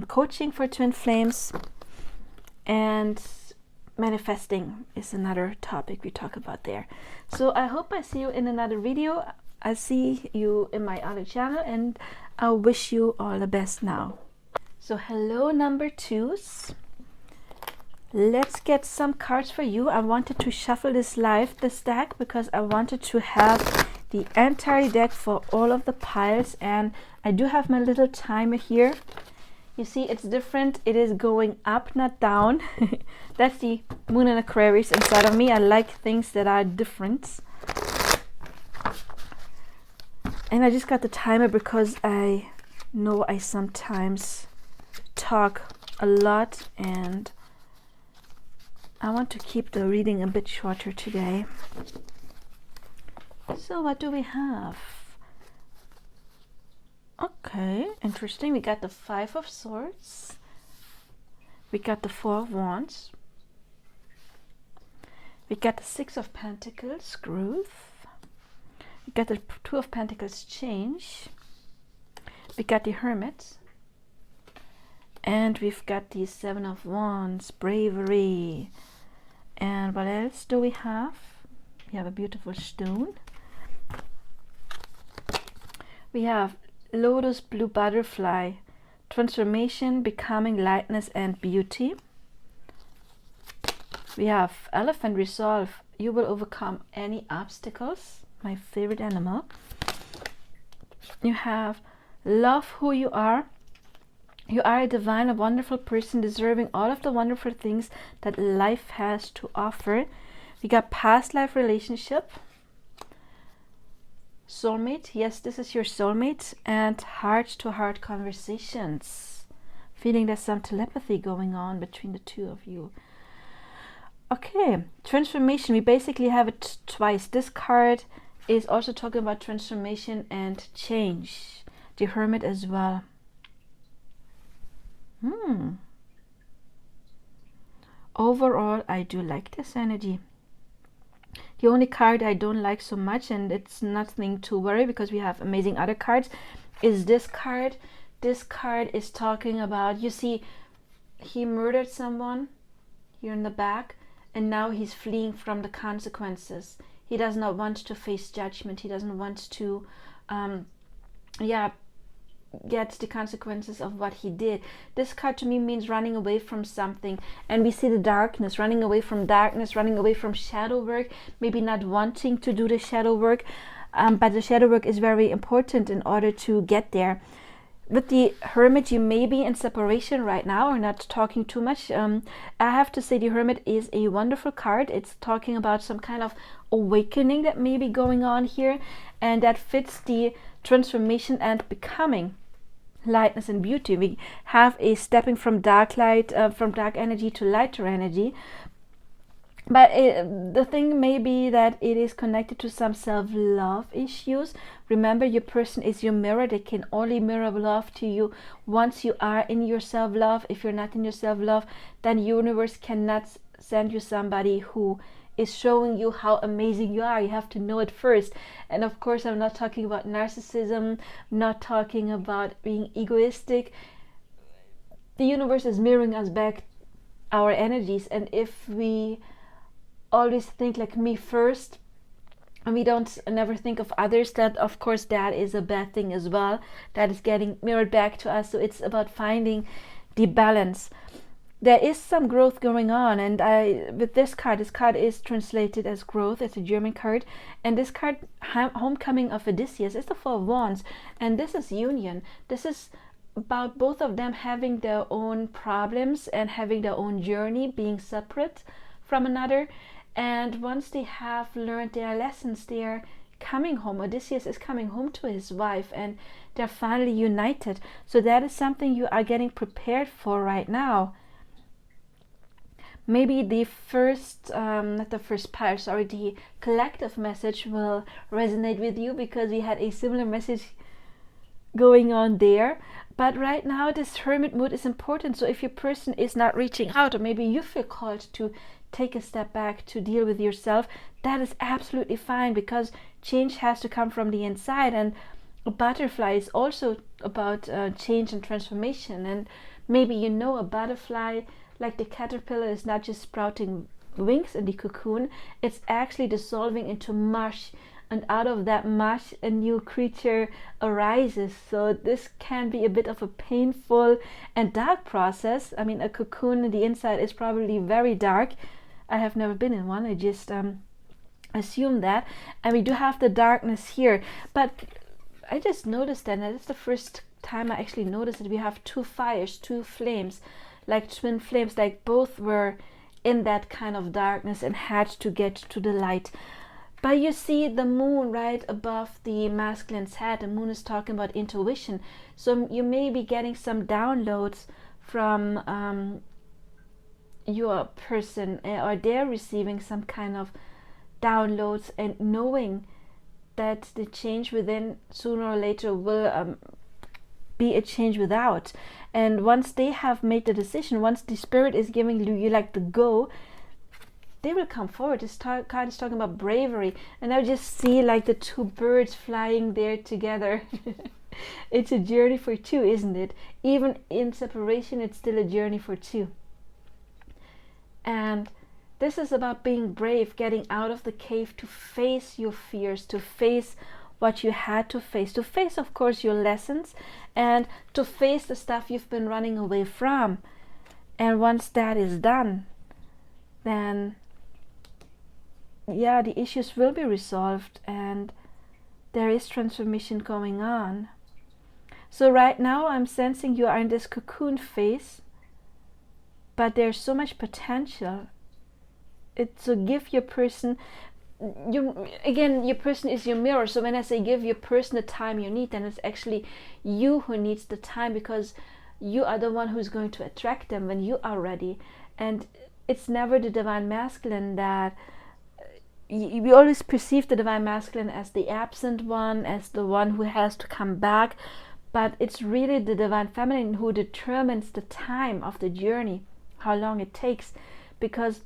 coaching for twin flames, and manifesting is another topic we talk about there. So I hope I see you in another video. I see you in my other channel, and I wish you all the best now. So hello, number twos. Let's get some cards for you. I wanted to shuffle this deck, because I wanted to have the entire deck for all of the piles, and I do have my little timer here. You see, it's different. It is going up, not down. That's the Moon and Aquarius inside of me. I like things that are different. And I just got the timer because I know I sometimes talk a lot, and I want to keep the reading a bit shorter today. So what do we have? Okay, interesting. We got the Five of Swords. We got the Four of Wands. We got the Six of Pentacles, growth. We got the Two of Pentacles, change. We got the Hermit. And we've got the Seven of Wands, bravery. And what else do we have? We have a beautiful stone. We have Lotus Blue Butterfly, transformation, becoming, lightness, and beauty. We have Elephant, resolve, you will overcome any obstacles, my favorite animal. You have love who you are. You are a divine, a wonderful person, deserving all of the wonderful things that life has to offer. We got past life relationship. Soulmate, yes, this is your soulmate. And heart-to-heart conversations. Feeling there's some telepathy going on between the two of you. Okay, transformation. We basically have it twice. This card is also talking about transformation and change. The Hermit as well. Overall, I do like this energy. The only card I don't like so much, and it's nothing to worry because we have amazing other cards, is this card. This card is talking about, you see, he murdered someone here in the back, and now he's fleeing from the consequences. He does not want to face judgment. He doesn't want to get the consequences of what he did. This card to me means running away from something, and we see the darkness, running away from darkness, running away from shadow work, maybe not wanting to do the shadow work, but the shadow work is very important in order to get there. With the Hermit, you may be in separation right now or not talking too much. I have to say the Hermit is a wonderful card. It's talking about some kind of awakening that may be going on here, and that fits the transformation and becoming, lightness and beauty. We have a stepping from dark light, from dark energy to lighter energy. But the thing may be that it is connected to some self-love issues. Remember, your person is your mirror. They can only mirror love to you once you are in your self-love. If you're not in your self-love, then the universe cannot send you somebody who is showing you how amazing you are. You have to know it first. And of course, I'm not talking about narcissism, I'm not talking about being egoistic. The universe is mirroring us back our energies, and if we always think like me first and we don't never think of others, that of course that is a bad thing as well. That is getting mirrored back to us. So it's about finding the balance. There is some growth going on, and with this card is translated as growth. It's a German card, and this card, Homecoming of Odysseus, is the Four of Wands, and this is union. This is about both of them having their own problems and having their own journey, being separate from another. And once they have learned their lessons, they're coming home. Odysseus is coming home to his wife, and they're finally united. So that is something you are getting prepared for right now. Maybe the the collective message will resonate with you, because we had a similar message going on there. But right now, this Hermit mood is important. So if your person is not reaching out, or maybe you feel called to take a step back to deal with yourself, that is absolutely fine, because change has to come from the inside. And a butterfly is also about change and transformation. And maybe a butterfly, like the caterpillar, is not just sprouting wings in the cocoon, it's actually dissolving into mush, and out of that mush a new creature arises. So this can be a bit of a painful and dark process. I mean, a cocoon, the inside is probably very dark. I have never been in one, I just assume that. And we do have the darkness here, but I just noticed that, and it's the first time I actually noticed that we have two fires, two flames, like twin flames, like both were in that kind of darkness and had to get to the light. But you see the moon right above the masculine's head. The moon is talking about intuition. So you may be getting some downloads from your person, or they're receiving some kind of downloads, and knowing that the change within sooner or later will be a change without. And once they have made the decision, once the spirit is giving you like the go, they will come forward. This card is talking about bravery, and I just see like the two birds flying there together. It's a journey for two, isn't it? Even in separation, it's still a journey for two. And this is about being brave, getting out of the cave to face your fears, to face what you had to face, of course, your lessons, and to face the stuff you've been running away from. And once that is done, then the issues will be resolved, and there is transformation going on. So right now I'm sensing you are in this cocoon phase, but there's so much potential. It's to give your person, your person is your mirror. So when I say give your person the time you need, then it's actually you who needs the time, because you are the one who's going to attract them when you are ready. And it's never the divine masculine that we always perceive the divine masculine as the absent one, as the one who has to come back, but it's really the divine feminine who determines the time of the journey, how long it takes, because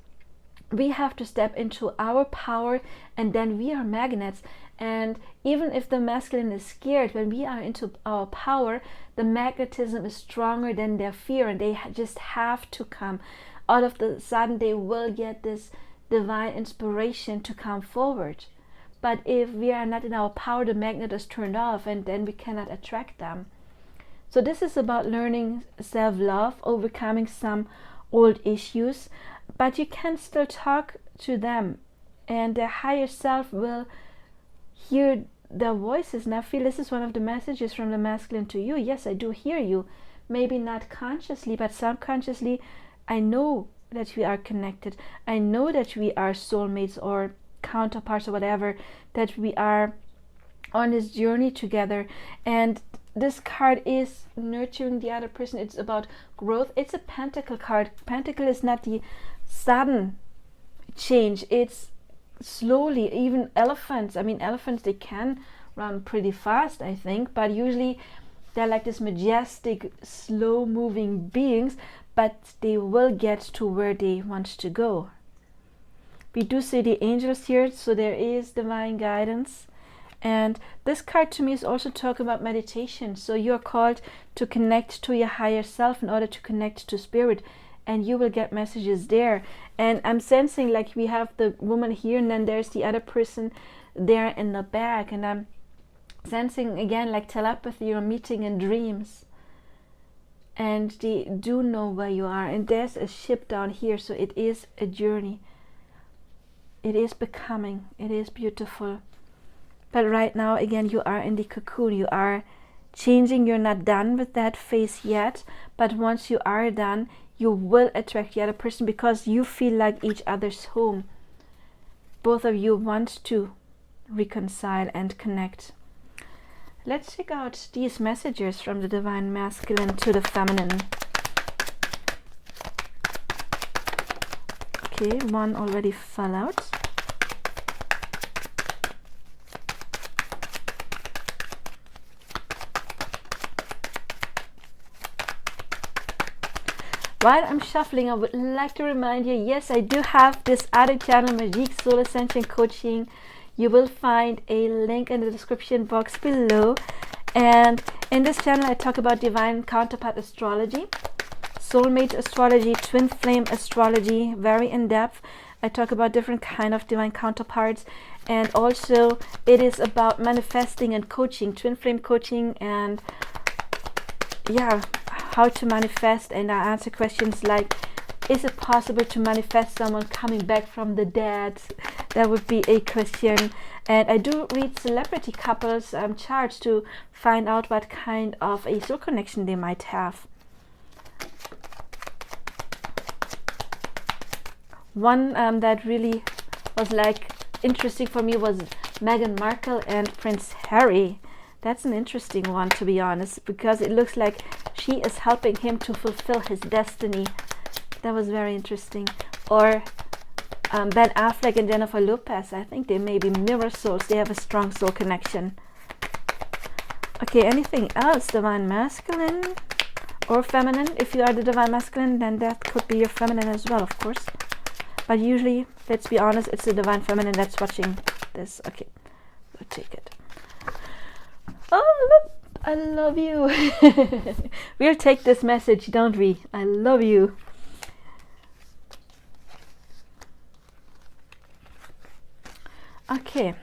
we have to step into our power, and then we are magnets. And even if the masculine is scared, when we are into our power, the magnetism is stronger than their fear, and they just have to come. All of the sudden, they will get this divine inspiration to come forward. But if we are not in our power, the magnet is turned off, and then we cannot attract them. So this is about learning self-love, overcoming some old issues, but you can still talk to them, and their higher self will hear their voices. And I feel this is one of the messages from the masculine to you. Yes, I do hear you. Maybe not consciously, but subconsciously, I know that we are connected. I know that we are soulmates or counterparts or whatever, that we are on this journey together. And this card is nurturing the other person. It's about growth. It's a pentacle card. Pentacle is not the sudden change. It's slowly. Even elephants, they can run pretty fast, I think, but usually they're like this majestic, slow moving beings, but they will get to where they want to go. We do see the angels here, so there is divine guidance. And this card to me is also talking about meditation. So you're called to connect to your higher self in order to connect to spirit, and you will get messages there. And I'm sensing like we have the woman here, and then there's the other person there in the back, and I'm sensing again like telepathy or meeting in dreams. And they do know where you are, and there's a ship down here, so it is a journey. It is becoming, it is beautiful. But right now, again, you are in the cocoon. You are changing. You're not done with that phase yet. But once you are done, you will attract the other person because you feel like each other's home. Both of you want to reconcile and connect. Let's check out these messages from the divine masculine to the feminine. Okay, one already fell out. While I'm shuffling, I would like to remind you, yes, I do have this other channel, Magique Soul Ascension Coaching. You will find a link in the description box below. And in this channel, I talk about divine counterpart astrology, soulmate astrology, twin flame astrology, very in depth. I talk about different kind of divine counterparts, and also it is about manifesting and coaching, twin flame coaching, and yeah, how to manifest. And I answer questions like, is it possible to manifest someone coming back from the dead? That would be a question. And I do read celebrity couples charts to find out what kind of a soul connection they might have. One that really was like interesting for me was Meghan Markle and Prince Harry. That's an interesting one, to be honest, because it looks like she is helping him to fulfill his destiny. That was very interesting. Or Ben Affleck and Jennifer Lopez. I think they may be mirror souls. They have a strong soul connection. Okay, anything else? Divine masculine or feminine? If you are the divine masculine, then that could be your feminine as well, of course. But usually, let's be honest, it's the divine feminine that's watching this. Okay, we'll take it. Oh, I love you. We'll take this message, don't we? I love you. Okay,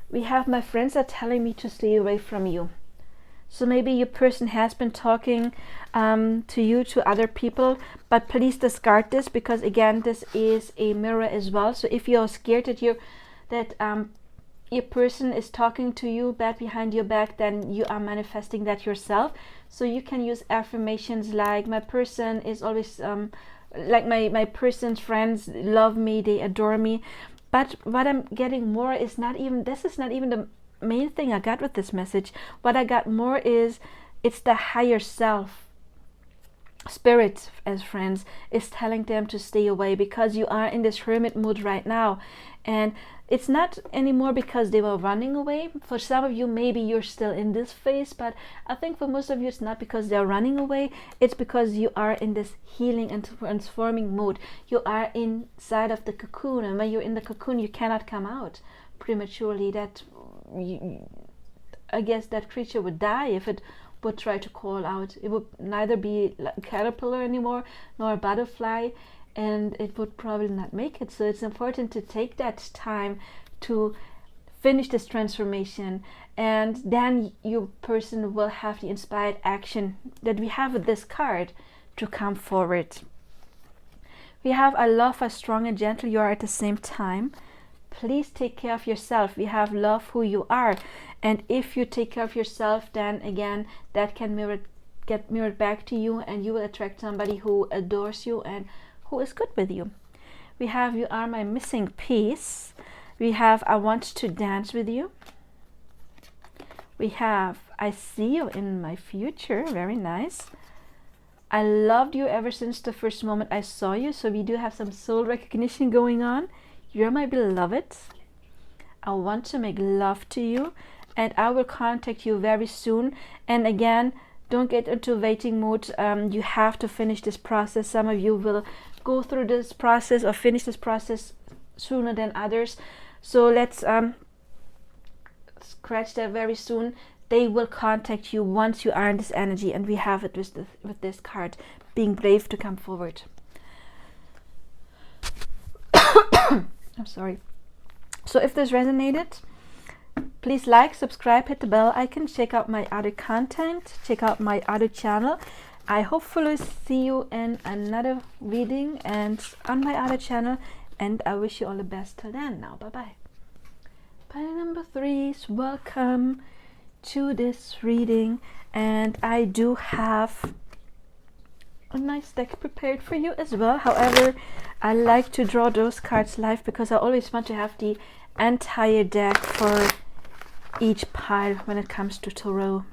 we have my friends are telling me to stay away from you. So maybe your person has been talking to you, to other people, but please discard this, because again, this is a mirror as well. So if you're scared that your person is talking to you bad behind your back, then you are manifesting that yourself. So you can use affirmations like, my person is always like my person's friends love me, they adore me. But what I'm getting more is this is not even the main thing I got with this message. What I got more is, it's the higher self, spirit as friends, is telling them to stay away, because you are in this hermit mood right now. And it's not anymore because they were running away. For some of you, maybe you're still in this phase, but I think for most of you, it's not because they're running away. It's because you are in this healing and transforming mode. You are inside of the cocoon, and when you're in the cocoon, you cannot come out prematurely. That I guess that creature would die if it would try to call out. It would neither be a caterpillar anymore nor a butterfly, and it would probably not make it. So it's important to take that time to finish this transformation, and then your person will have the inspired action that we have with this card to come forward. We have, I love how strong and gentle you are at the same time. Please take care of yourself. We have love who you are, and if you take care of yourself, then again that can get mirrored back to you, and you will attract somebody who adores you and who is good with you. We have, you are my missing piece. We have, I want to dance with you. We have, I see you in my future. Very nice. I loved you ever since the first moment I saw you. So we do have some soul recognition going on. You're my beloved. I want to make love to you, and I will contact you very soon. And again, don't get into waiting mode. You have to finish this process. Some of you will go through this process or finish this process sooner than others. So let's scratch that very soon. They will contact you once you are in this energy, and we have it with this card, being brave to come forward. I'm sorry. So if this resonated, please like, subscribe, hit the bell icon, check out my other content, check out my other channel. I hopefully see you in another reading and on my other channel, and I wish you all the best till then. Now, bye-bye. Pile number 3s, welcome to this reading, and I do have a nice deck prepared for you as well. However, I like to draw those cards live because I always want to have the entire deck for each pile when it comes to tarot.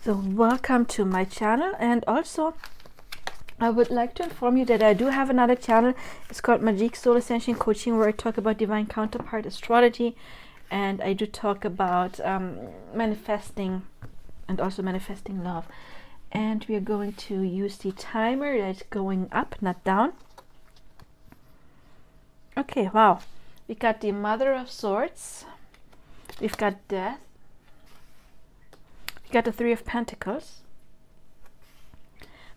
So welcome to my channel, and also I would like to inform you that I do have another channel. It's called Magic Soul Ascension Coaching, where I talk about divine counterpart astrology, and I do talk about manifesting and also manifesting love. And we are going to use the timer that's going up, not down. Okay, wow. We got the Mother of Swords. We've got Death. We got the Three of Pentacles.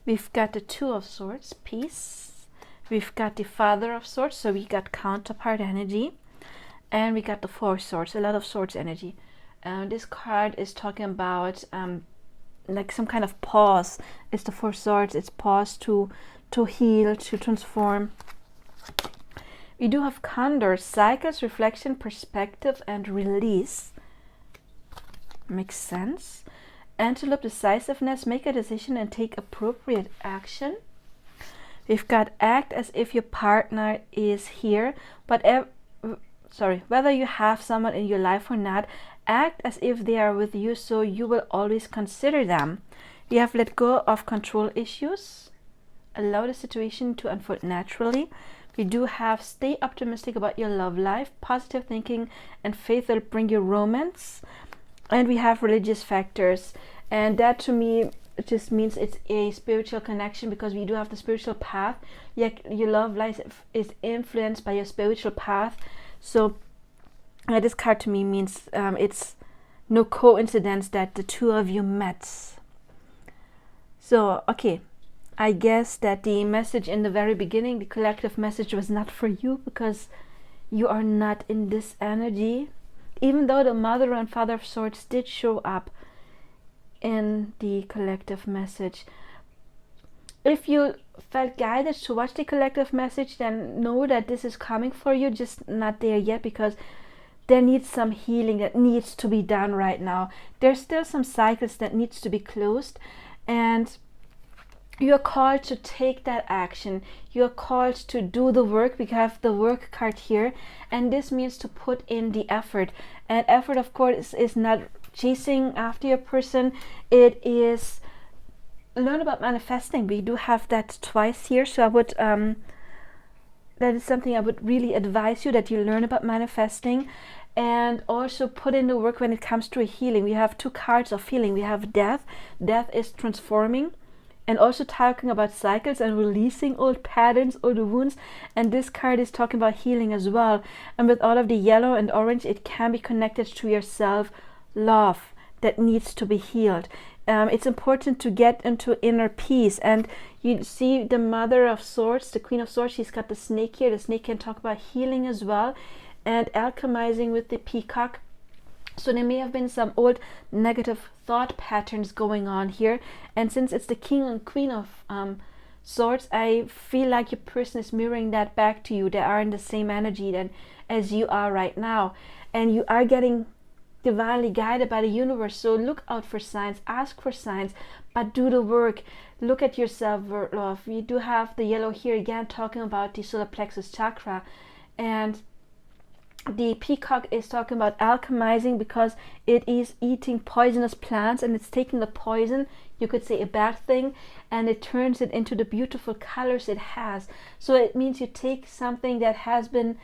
We've got the Two of Swords, Peace. We've got the Father of Swords, so we got counterpart energy. And we got the Four of Swords, a lot of swords energy. This card is talking about like some kind of pause. It's the Four Swords. It's pause to heal, to transform. We do have Condor, cycles, reflection, perspective, and release. Makes sense. Antelope, decisiveness, make a decision and take appropriate action. We've got act as if your partner is here, but whether you have someone in your life or not, act as if they are with you, so you will always consider them. We have let go of control issues, allow the situation to unfold naturally. We do have stay optimistic about your love life, positive thinking and faith will bring you romance. And we have religious factors, and that to me it just means it's a spiritual connection, because we do have the spiritual path. Yet your love life is influenced by your spiritual path. So this card to me means it's no coincidence that the two of you met. So okay, I guess that the message in the very beginning, the collective message, was not for you, because you are not in this energy. Even though the Mother and Father of Swords did show up in the collective message. If you felt guided to watch the collective message, then know that this is coming for you, just not there yet, because there needs some healing that needs to be done right now. There's still some cycles that needs to be closed, and you're called to take that action. You're called to do the work. We have the work card here, and this means to put in the effort. And effort, of course, is not chasing after your person. It is learn about manifesting. We do have that twice here, so I would that is something I would really advise you, that you learn about manifesting, and also put in the work when it comes to a healing. We have two cards of healing. We have death. Death is transforming. and also talking about cycles and releasing old patterns, old wounds. And this card is talking about healing as well. And with all of the yellow and orange, it can be connected to your self-love that needs to be healed. It's important to get into inner peace. And you see the Mother of Swords, the Queen of Swords, she's got the snake here. The snake can talk about healing as well, and alchemizing with the Peacock. So there may have been some old negative thought patterns going on here. And since it's the King and Queen of Swords, I feel like your person is mirroring that back to you. They are in the same energy as you are right now. And you are getting divinely guided by the universe. So look out for signs, ask for signs, but do the work. Look at your self-love. You do have the yellow here again, talking about the solar plexus chakra. And the peacock is talking about alchemizing, because it is eating poisonous plants and it's taking the poison, you could say a bad thing, and it turns it into the beautiful colors it has. So it means you take something that has been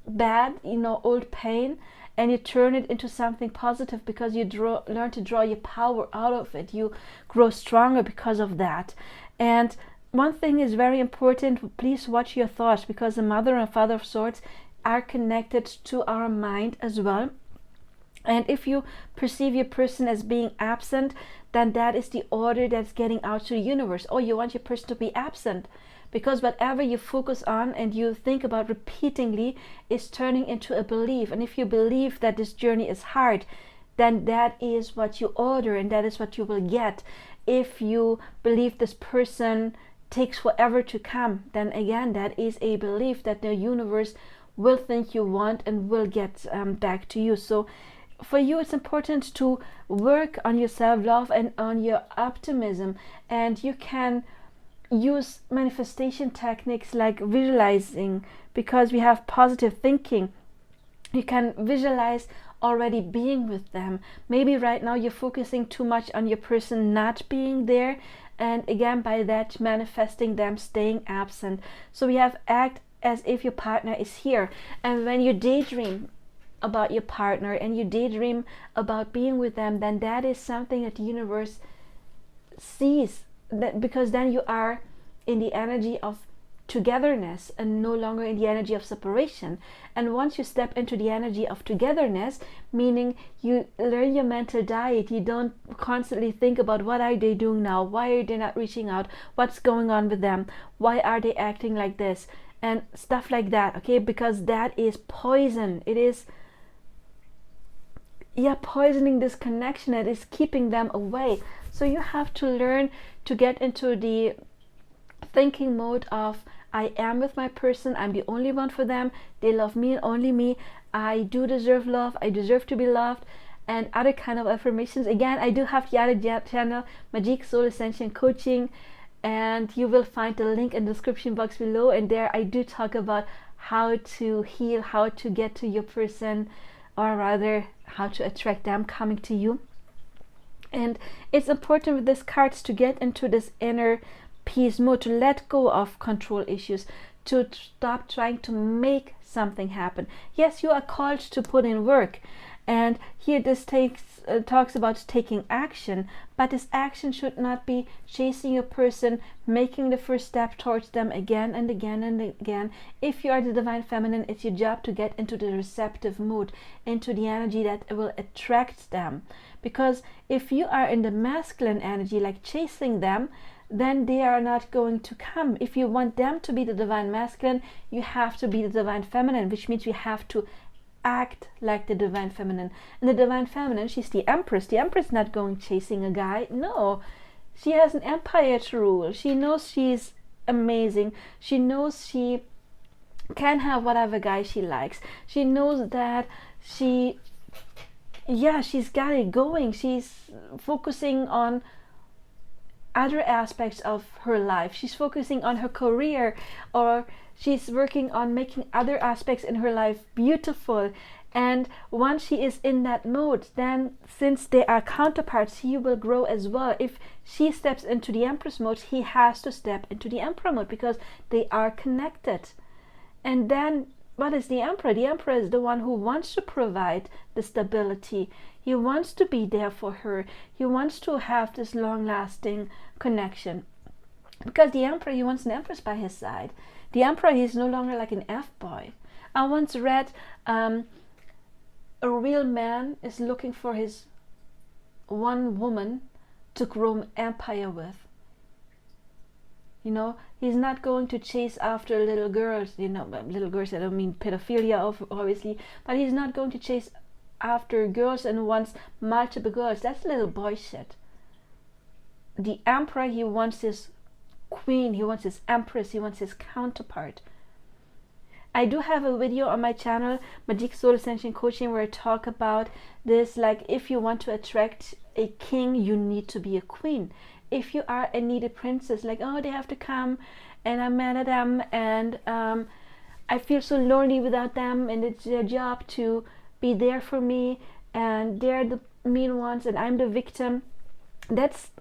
bad, old pain, and you turn it into something positive, because you learn to draw your power out of it. You grow stronger because of that. And one thing is very important, please watch your thoughts, because the Mother and Father of Swords are connected to our mind as well. And if you perceive your person as being absent, then that is the order that's getting out to the universe. Oh, you want your person to be absent, because whatever you focus on and you think about repeatedly is turning into a belief. And if you believe that this journey is hard, then that is what you order, and that is what you will get. If you believe this person takes forever to come, then again, that is a belief that the universe will think you want and will get back to you. So for you, it's important to work on your self-love and on your optimism. And you can use manifestation techniques like visualizing, because we have positive thinking. You can visualize already being with them. Maybe right now you're focusing too much on your person not being there, and again, by that, manifesting them staying absent. So we have act as if your partner is here. And when you daydream about your partner and you daydream about being with them, then that is something that the universe sees, that because then you are in the energy of togetherness and no longer in the energy of separation. And once you step into the energy of togetherness, meaning you learn your mental diet, you don't constantly think about what are they doing now, why are they not reaching out, what's going on with them, why are they acting like this, and stuff like that, okay? Because that is poison. It is poisoning this connection. It is keeping them away. So you have to learn to get into the thinking mode of, I am with my person, I'm the only one for them, they love me and only me, I do deserve love, I deserve to be loved, and other kind of affirmations. Again, I do have the other channel, Magic Soul Ascension Coaching, and you will find the link in the description box below, and there I do talk about how to heal, how to get to your person, or rather how to attract them coming to you. And it's important with these cards to get into this inner peace mode, to let go of control issues, to stop trying to make something happen. Yes, you are called to put in work, and here this talks about taking action, but this action should not be chasing your person, making the first step towards them again and again and again. If you are the divine feminine, it's your job to get into the receptive mood, into the energy that will attract them. Because if you are in the masculine energy, like chasing them, then they are not going to come. If you want them to be the divine masculine, you have to be the divine feminine, which means you have to act like the divine feminine. And the divine feminine, she's the empress. The empress is not going chasing a guy. No, she has an empire to rule. She knows she's amazing. She knows she can have whatever guy she likes. She knows that she's got it going. She's focusing on other aspects of her life. She's focusing on her career, or she's working on making other aspects in her life beautiful. And once she is in that mode, then since they are counterparts, he will grow as well. If she steps into the Empress mode, he has to step into the Emperor mode, because they are connected. And then what is the Emperor? The Emperor is the one who wants to provide the stability. He wants to be there for her. He wants to have this long-lasting connection. Because the Emperor, he wants an Empress by his side. The Emperor, he's no longer like an F-boy. I once read a real man is looking for his one woman to grow an empire with. You know, he's not going to chase after little girls. You know, little girls, I don't mean pedophilia, obviously, but he's not going to chase after girls and wants multiple girls. That's little boy shit. The Emperor, he wants his queen, he wants his Empress, he wants his counterpart. I do have a video on my channel, Magic Soul Ascension Coaching, where I talk about this, like if you want to attract a king, you need to be a queen. If you are a needy princess, like, oh, they have to come and I'm mad at them and I feel so lonely without them and it's their job to be there for me and they're the mean ones and I'm the victim, that's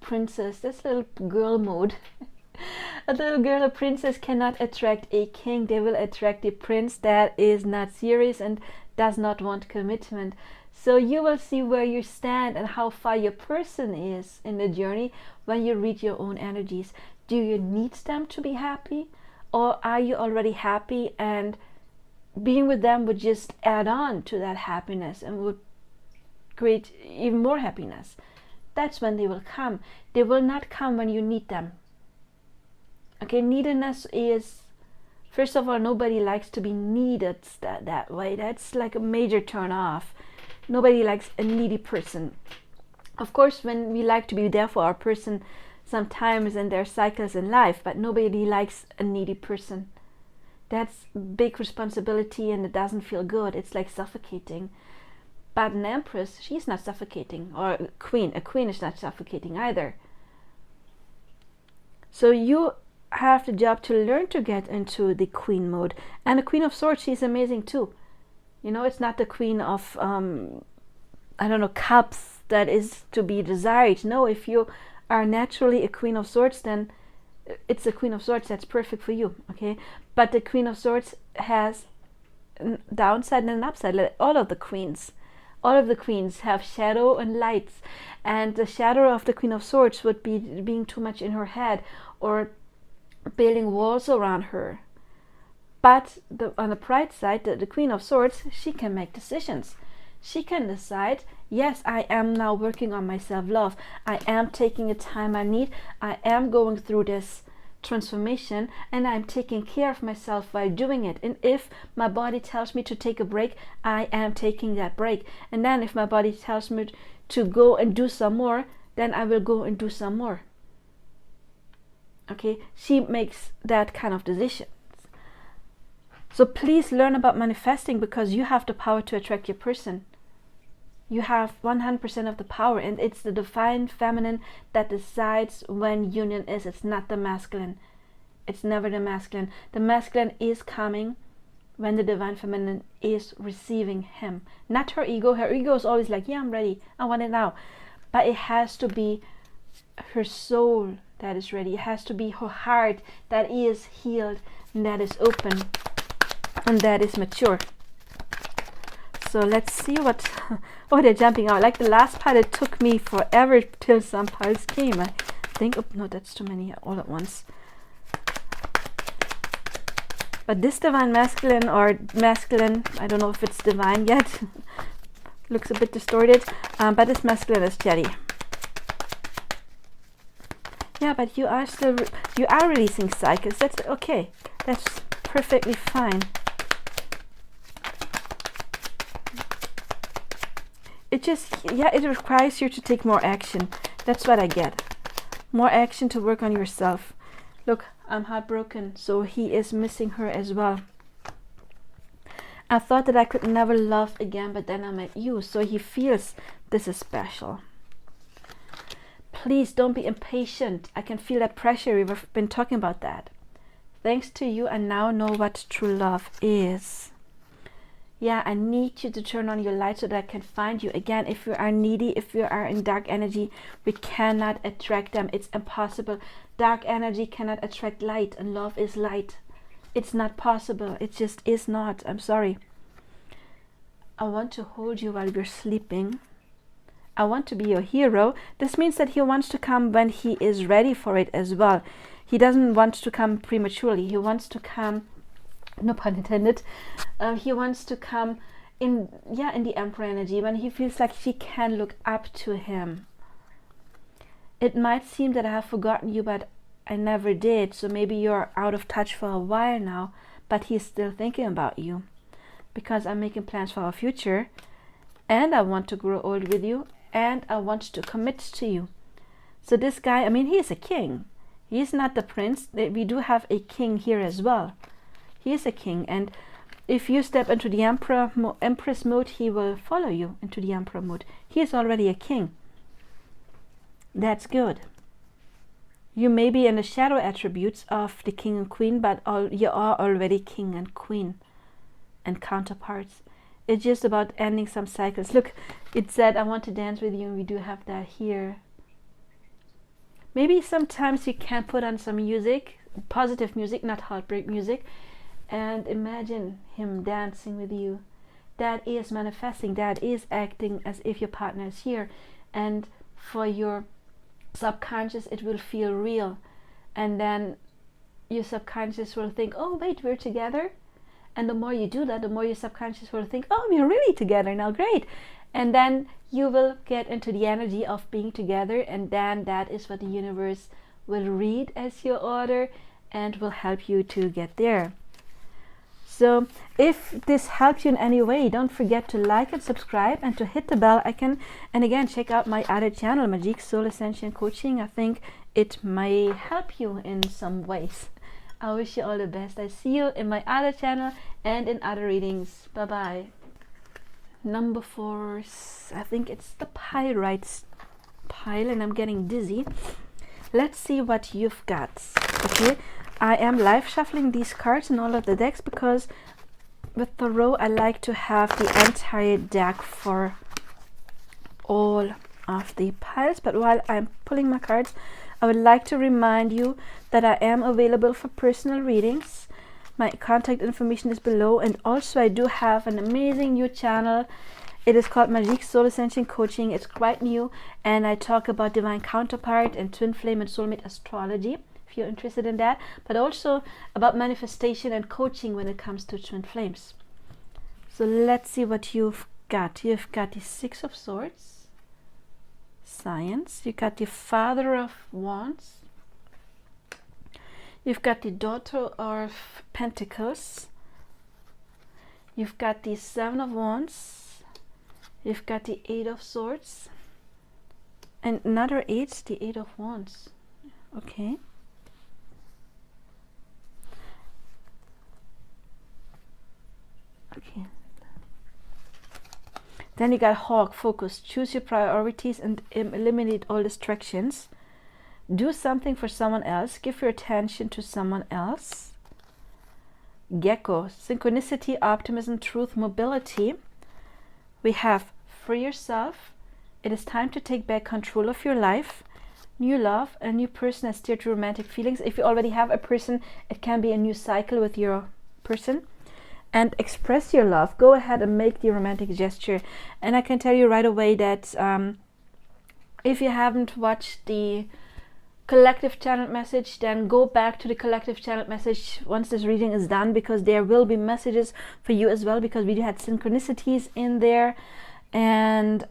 princess, that's little girl mode. A little girl, a princess cannot attract a king. They will attract a prince that is not serious and does not want commitment. So you will see where you stand and how far your person is in the journey when you read your own energies. Do you need them to be happy, or are you already happy and being with them would just add on to that happiness and would create even more happiness? That's when they will come. They will not come when you need them. Okay, neediness is, first of all, nobody likes to be needed that way. That's like a major turn off. Nobody likes a needy person. Of course, when we like to be there for our person sometimes in their cycles in life, but nobody likes a needy person. That's big responsibility and it doesn't feel good. It's like suffocating. But an Empress, she's not suffocating. Or a queen is not suffocating either. So you have the job to learn to get into the queen mode. And the Queen of Swords, she's amazing too. You know, it's not the Queen of I don't know, cups that is to be desired. No, if you are naturally a Queen of Swords, then it's a Queen of Swords that's perfect for you. Okay, but the Queen of Swords has a downside and an upside. Like all of the queens have shadow and lights, and the shadow of the Queen of Swords would be being too much in her head or building walls around her. But on the bright side, the Queen of Swords, she can make decisions. She can decide, yes, I am now working on my self-love. I am taking the time I need. I am going through this transformation and I'm taking care of myself while doing it. And if my body tells me to take a break, I am taking that break. And then if my body tells me to go and do some more, then I will go and do some more. Okay, she makes that kind of decisions. So please learn about manifesting, because you have the power to attract your person. You have 100% of the power, and it's the divine feminine that decides when union is. It's not the masculine. It's never the masculine. The masculine is coming when the divine feminine is receiving him. Not her ego. Her ego is always like, yeah, I'm ready. I want it now. But it has to be her soul that is ready. It has to be her heart that is healed and that is open and that is mature. So let's see what oh, they're jumping out. Like the last part, it took me forever till some piles came. I think, oh no, that's too many all at once. But this divine masculine, or masculine, I don't know if it's divine yet. Looks a bit distorted, but this masculine is Jetty. Yeah, but you are releasing cycles. That's okay. That's perfectly fine. It just, yeah, it requires you to take more action. That's what I get. More action to work on yourself. Look, I'm heartbroken, so he is missing her as well. I thought that I could never love again, but then I met you, so he feels this is special. Please don't be impatient. I can feel that pressure. We've been talking about that. Thanks to you, I now know what true love is. Yeah, I need you to turn on your light so that I can find you. Again, if you are needy, if you are in dark energy, we cannot attract them. It's impossible. Dark energy cannot attract light, and love is light. It's not possible. It just is not. I'm sorry. I want to hold you while you're sleeping. I want to be your hero. This means that he wants to come when he is ready for it as well. He doesn't want to come prematurely. He wants to come, no pun intended, he wants to come in the Emperor energy, when he feels like she can look up to him. It might seem that I have forgotten you, but I never did. So maybe you're out of touch for a while now, but he's still thinking about you, because I'm making plans for our future, and I want to grow old with you, and I want to commit to you. So this guy, I mean, he is a king. He's not the prince. We do have a king here as well. He is a king, and if you step into the empress mode, he will follow you into the emperor mode. He is already a king. That's good. You may be in the shadow attributes of the king and queen, but you are already king and queen and counterparts. It's just about ending some cycles. Look, it said, I want to dance with you, and we do have that here. Maybe sometimes you can put on some music, positive music, not heartbreak music, and imagine him dancing with you. That is manifesting. That is acting as if your partner is here. And for your subconscious, it will feel real. And then your subconscious will think, oh, wait, we're together. And the more you do that, the more your subconscious will think, oh, we're really together now, great. And then you will get into the energy of being together, and then that is what the universe will read as your order and will help you to get there. So if this helped you in any way, don't forget to like and subscribe and to hit the bell icon. And again, check out my other channel, Magic Soul Ascension Coaching. I think it may help you in some ways. I wish you all the best. I see you in my other channel and in other readings. Bye bye. Number 4, I think it's the pyrite pile, and I'm getting dizzy. Let's see what you've got. Okay, I am live shuffling these cards in all of the decks, because with the row I like to have the entire deck for all of the piles. But while I'm pulling my cards, I would like to remind you that I am available for personal readings. My contact information is below, and also I do have an amazing new channel. It is called Magic Soul Ascension Coaching. It's quite new, and I talk about divine counterpart and twin flame and soulmate astrology, if you're interested in that, but also about manifestation and coaching when it comes to twin flames. So let's see what you've got. You've got the 6 of Swords, Science. You got the Father of Wands. You've got the Daughter of Pentacles. You've got the 7 of Wands. You've got the 8 of Swords. And another 8, the 8 of Wands. Okay. Okay. Then you got Hawk, focus. Choose your priorities and eliminate all distractions. Do something for someone else. Give your attention to someone else. Gecko, synchronicity, optimism, truth, mobility. We have free yourself. It is time to take back control of your life. New love, a new person has steered to romantic feelings. If you already have a person, it can be a new cycle with your person. And express your love. Go ahead and make the romantic gesture. And I can tell you right away that if you haven't watched the collective channel message, then go back to the collective channel message once this reading is done, because there will be messages for you as well, because we had synchronicities in there, and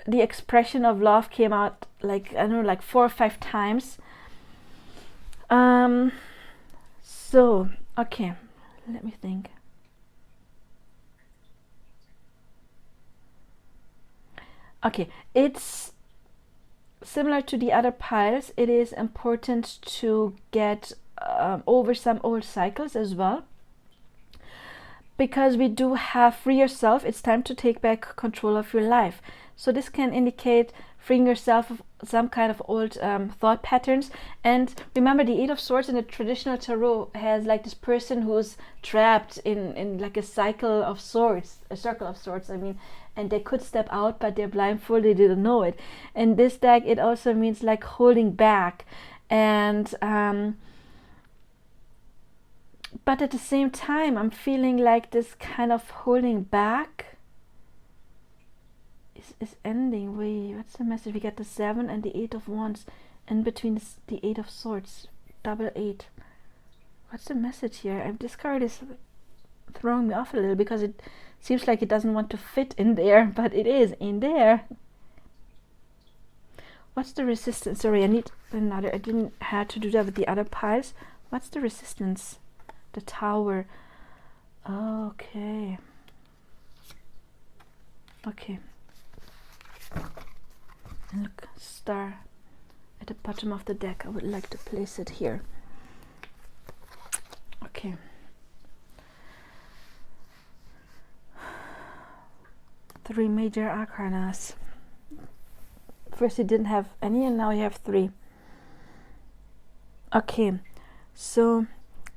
the expression of love came out like, I don't know, like 4 or 5 times. So okay, let me think. Okay, it's similar to the other piles. It is important to get over some old cycles as well, because we do have free yourself. It's time to take back control of your life. So this can indicate freeing yourself of some kind of old thought patterns. And remember, the 8 of Swords in the traditional tarot has like this person who's trapped in like a cycle of swords, a circle of swords, I mean, and they could step out, but they're blindfolded, they didn't know it. And this deck, it also means like holding back and But at the same time, I'm feeling like this kind of holding back is ending. Wait, what's the message? We got the 7 and the 8 of Wands in between the 8 of Swords, double 8. What's the message here? This card is throwing me off a little because it seems like it doesn't want to fit in there, but it is in there. What's the resistance? Sorry, I need another. I didn't have to do that with the other piles. What's the resistance? The Tower. Okay. Okay. And look, star at the bottom of the deck. I would like to place it here. Okay. Three major arcanas. First you didn't have any and now you have 3. Okay, so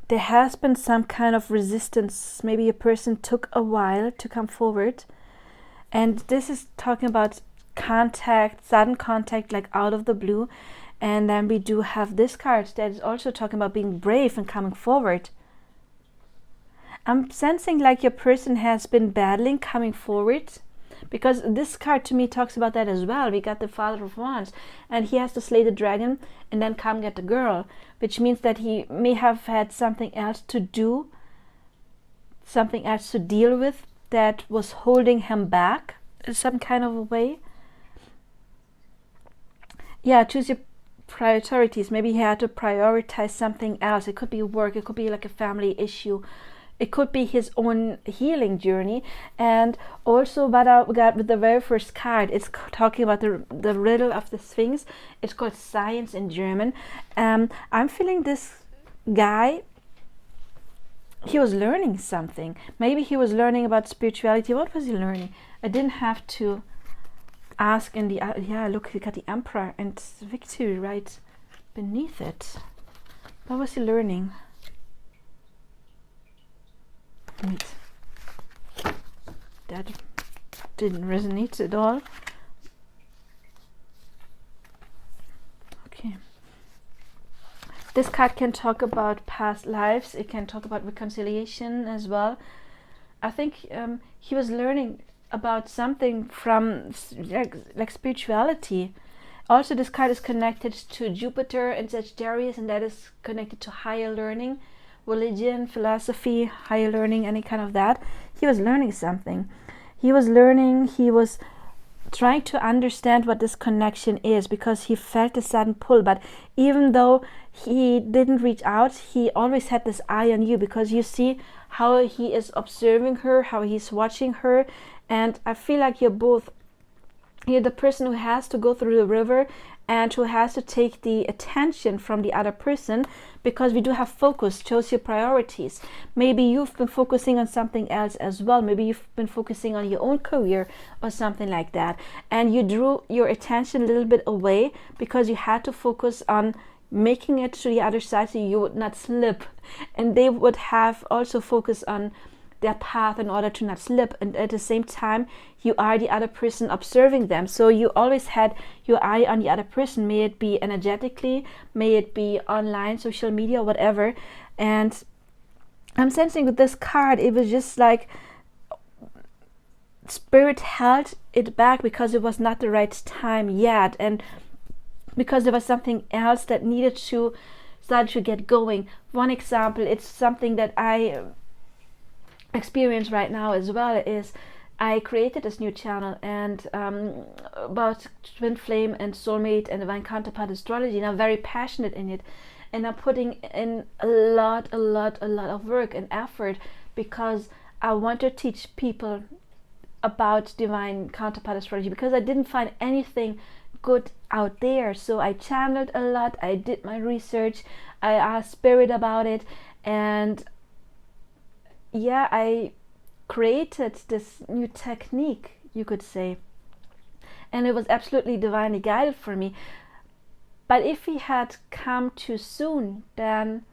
there has been some kind of resistance. Maybe a person took a while to come forward, and this is talking about contact, sudden contact, like out of the blue. And then we do have this card that is also talking about being brave and coming forward. I'm sensing like your person has been battling coming forward, because this card to me talks about that as well. We got the Father of Wands, and he has to slay the dragon and then come get the girl, which means that he may have had something else to do, something else to deal with that was holding him back in some kind of a way. Yeah, choose your priorities. Maybe he had to prioritize something else. It could be work, it could be like a family issue, it could be his own healing journey. And also what I got with the very first card, it's talking about the riddle of the Sphinx. It's called Science in German. I'm feeling this guy, he was learning something. Maybe he was learning about spirituality. What was he learning? I didn't have to ask in the yeah, look, we got the Emperor and Victory right beneath it. What was he learning? Wait, that didn't resonate at all. Okay, this card can talk about past lives. It can talk about reconciliation as well. I think he was learning about something from like spirituality. Also, this card is connected to Jupiter and Sagittarius, and that is connected to higher learning, religion, philosophy, higher learning, any kind of that. He was learning something. He was learning, he was trying to understand what this connection is, because he felt a sudden pull. But even though he didn't reach out, he always had this eye on you, because you see how he is observing her, how he's watching her. And I feel like you're the person who has to go through the river and who has to take the attention from the other person, because we do have focus. Choose your priorities. Maybe you've been focusing on something else as well. Maybe you've been focusing on your own career or something like that, and you drew your attention a little bit away because you had to focus on making it to the other side so you would not slip, and they would have also focus on their path in order to not slip. And at the same time, you are the other person observing them, so you always had your eye on the other person, may it be energetically, may it be online, social media, whatever. And I'm sensing with this card, it was just like spirit held it back because it was not the right time yet, and because there was something else that needed to start to get going. One example, it's something that I experience right now as well, is I created this new channel and about twin flame and soulmate and divine counterpart astrology, and I'm very passionate in it, and I'm putting in a lot of work and effort, because I want to teach people about divine counterpart astrology, because I didn't find anything good out there. So I channeled a lot, I did my research, I asked spirit about it, and yeah, I created this new technique, you could say, and it was absolutely divinely guided for me. But if he had come too soon, then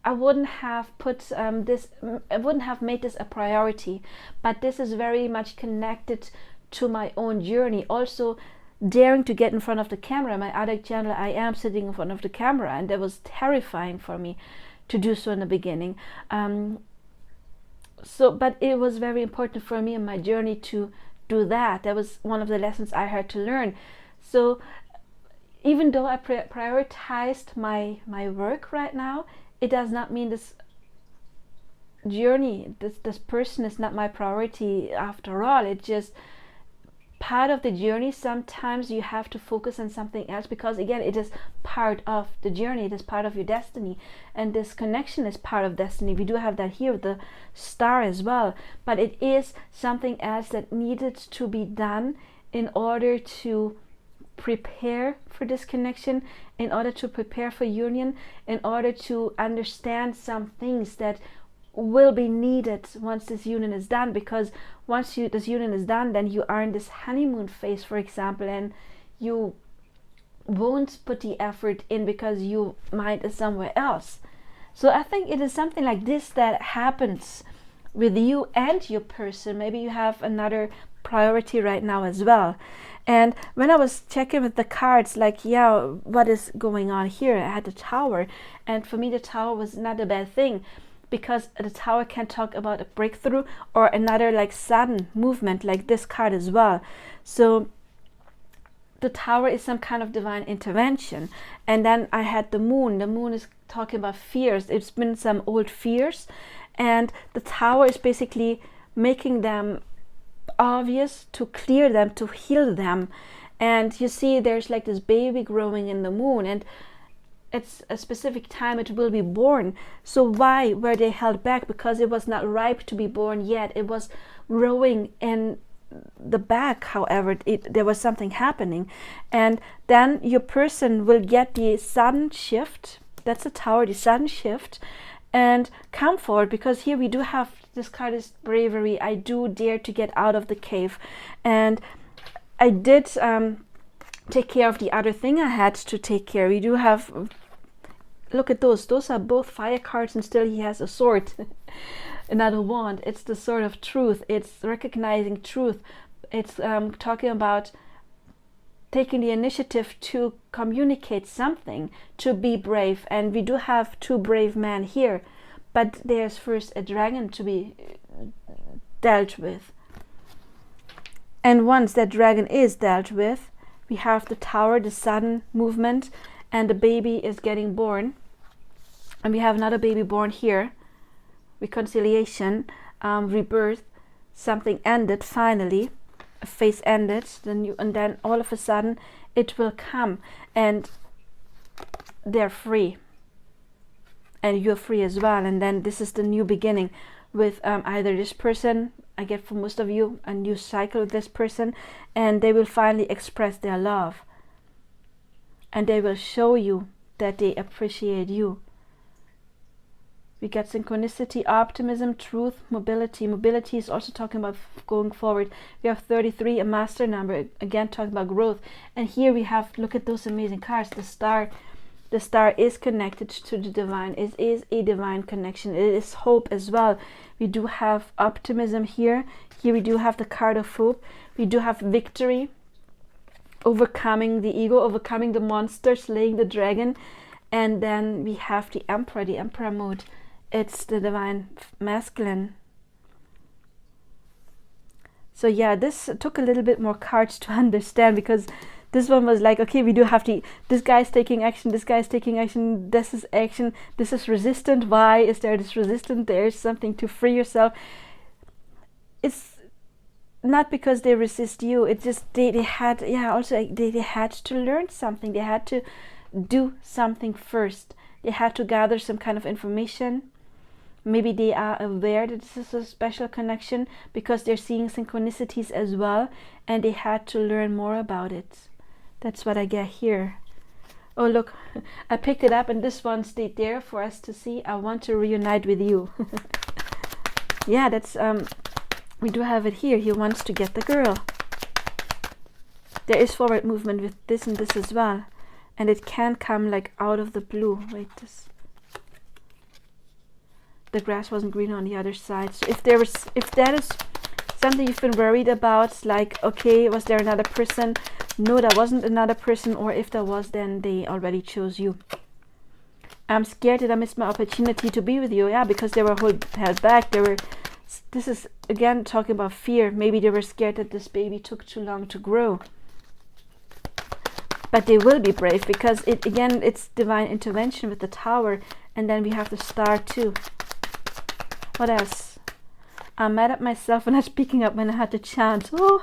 I wouldn't have put I wouldn't have made this a priority. But this is very much connected to my own journey. Also, daring to get in front of the camera. My other channel, I am sitting in front of the camera, and that was terrifying for me. to do so in the beginning. But it was very important for me in my journey to do that. That was one of the lessons I had to learn. So even though I prioritized my work right now, it does not mean this journey, this person is not my priority after all. It's just part of the journey. Sometimes you have to focus on something else, because again, it is part of the journey. It is part of your destiny, and this connection is part of destiny. We do have that here with the star as well, but it is something else that needed to be done in order to prepare for this connection, in order to prepare for union, in order to understand some things that will be needed once this union is done. Because once this union is done, then you are in this honeymoon phase, for example, and you won't put the effort in because your mind is somewhere else. So I think it is something like this that happens with you and your person. Maybe you have another priority right now as well. And when I was checking with the cards, like, yeah, what is going on here? I had the Tower, and for me the Tower was not a bad thing, because the Tower can talk about a breakthrough or another like sudden movement, like this card as well. So the Tower is some kind of divine intervention. And then I had the Moon. The Moon is talking about fears. It's been some old fears, and the Tower is basically making them obvious, to clear them, to heal them. And you see there's like this baby growing in the Moon, and it's a specific time it will be born. So why were they held back? Because it was not ripe to be born yet. It was growing in the back. However, there was something happening, and then your person will get the sudden shift. That's the Tower, the sudden shift, and come forward. Because here we do have this card is bravery. I do dare to get out of the cave, and I did take care of the other thing I had to take care. We do have, look at those are both fire cards, and still he has a sword. Another wand. It's the sword of truth. It's recognizing truth. It's talking about taking the initiative to communicate something, to be brave. And we do have two brave men here, but there's first a dragon to be dealt with. And once that dragon is dealt with, we have the Tower, the sudden movement, and the baby is getting born. And we have another baby born here. Reconciliation, rebirth, something ended finally, a phase ended, and then all of a sudden it will come, and they're free, and you're free as well. And then this is the new beginning with either this person, I get for most of you a new cycle with this person, and they will finally express their love, and they will show you that they appreciate you. We get synchronicity, optimism, truth, mobility. Mobility is also talking about going forward. We have 33, a master number, again talking about growth. And here we have, look at those amazing cards. The star. The star is connected to the divine. It is a divine connection. It is hope as well. We do have optimism here. Here we do have the card of hope. We do have victory, overcoming the ego, overcoming the monster, slaying the dragon. And then we have the emperor mode. It's the divine masculine. So yeah, this took a little bit more cards to understand, because this one was like, okay, we do have this guy's taking action, this guy's taking action, this is action, this is resistant. Why is there this resistant? There's something to free yourself. It's not because they resist you, it's just they had, yeah, also they had to learn something. They had to do something first. They had to gather some kind of information. Maybe they are aware that this is a special connection because they're seeing synchronicities as well, and they had to learn more about it. That's what I get here. Oh look, I picked it up, and this one stayed there for us to see. I want to reunite with you. Yeah, that's we do have it here. He wants to get the girl. There is forward movement with this and this as well, and it can come like out of the blue. Wait, the grass wasn't green on the other side. So if that is something you've been worried about, like, okay, was there another person? No, that wasn't another person, or if there was, then they already chose you. I'm scared that I missed my opportunity to be with you. Yeah, because they were held back. This is again talking about fear. Maybe they were scared that this baby took too long to grow. But they will be brave, because it's divine intervention with the Tower, and then we have the Star too. What else? I'm mad at myself for not speaking up when I had the chance. Oh,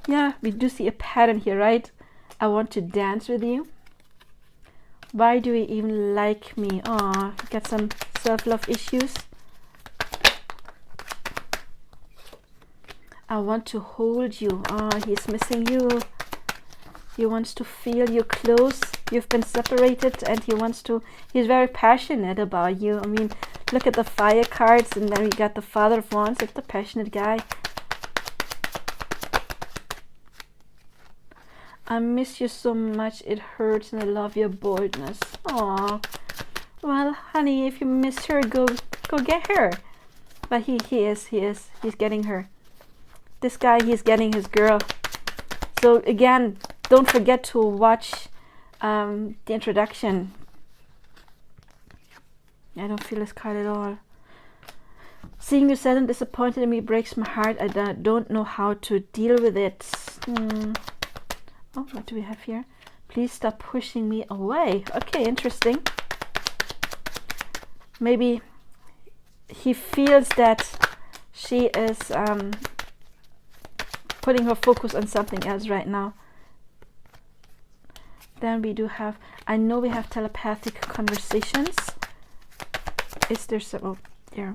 yeah, we do see a pattern here, right? I want to dance with you. Why do you even like me? Oh, got some self-love issues. I want to hold you. Oh, he's missing you. He wants to feel you close. You've been separated, and he's very passionate about you. I mean, look at the Fire cards, and then we got the Father of Wands. It's the passionate guy. I miss you so much, it hurts, and I love your boldness. Aww. Well, honey, if you miss her, go get her. But he's getting her. This guy, he's getting his girl. So again, don't forget to watch the introduction. I don't feel this card at all. Seeing you sad and disappointed in me breaks my heart. I don't know how to deal with it. Oh, what do we have here? Please stop pushing me away. Okay, interesting. Maybe he feels that she is putting her focus on something else right now. Then we do have, I know we have telepathic conversations. Is there some, oh, there.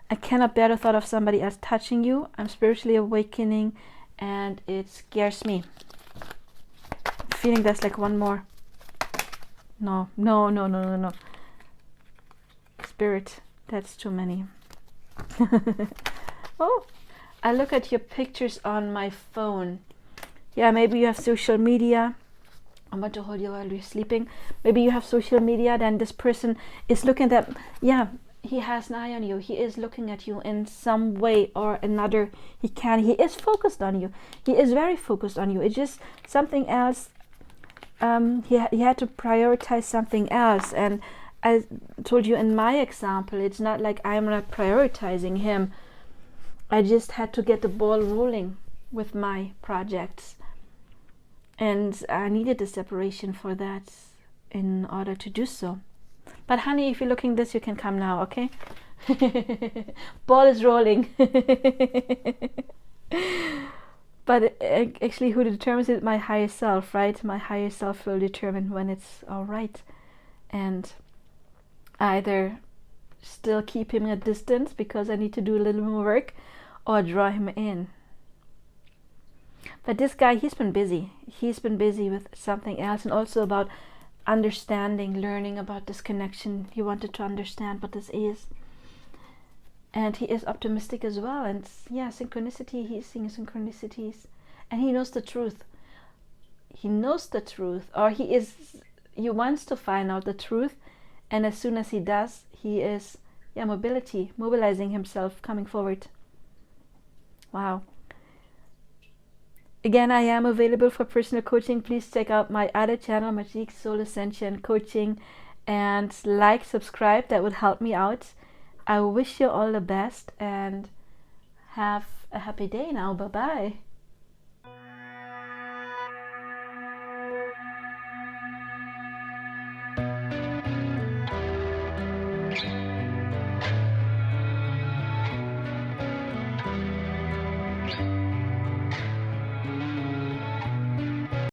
I cannot bear the thought of somebody else touching you. I'm spiritually awakening and it scares me. I'm feeling there's like one more. No. Spirit, that's too many. Oh, I look at your pictures on my phone. Yeah, maybe you have social media. I'm about to hold you while you're sleeping. Maybe you have social media, then this person is looking at, yeah, he has an eye on you. He is looking at you in some way or another. He is focused on you. He is very focused on you. It's just something else. He had to prioritize something else. And I told you in my example, it's not like I'm not prioritizing him. I just had to get the ball rolling with my projects. And I needed the separation for that in order to do so. But honey, if you're looking this, you can come now, okay? Ball is rolling. But actually, who determines it? My higher self, right? My higher self will determine when it's all right. And either still keep him at distance because I need to do a little more work, or draw him in. But this guy, he's been busy. He's been busy with something else, and also about understanding, learning about this connection. He wanted to understand what this is. And he is optimistic as well. And yeah, synchronicity, he's seeing synchronicities. And he knows the truth. He knows the truth, or he wants to find out the truth. And as soon as he does, he is, mobilizing himself, coming forward. Wow. Again, I am available for personal coaching. Please check out my other channel, Magic Soul Ascension Coaching, and subscribe. That would help me out. I wish you all the best and have a happy day now. Bye-bye.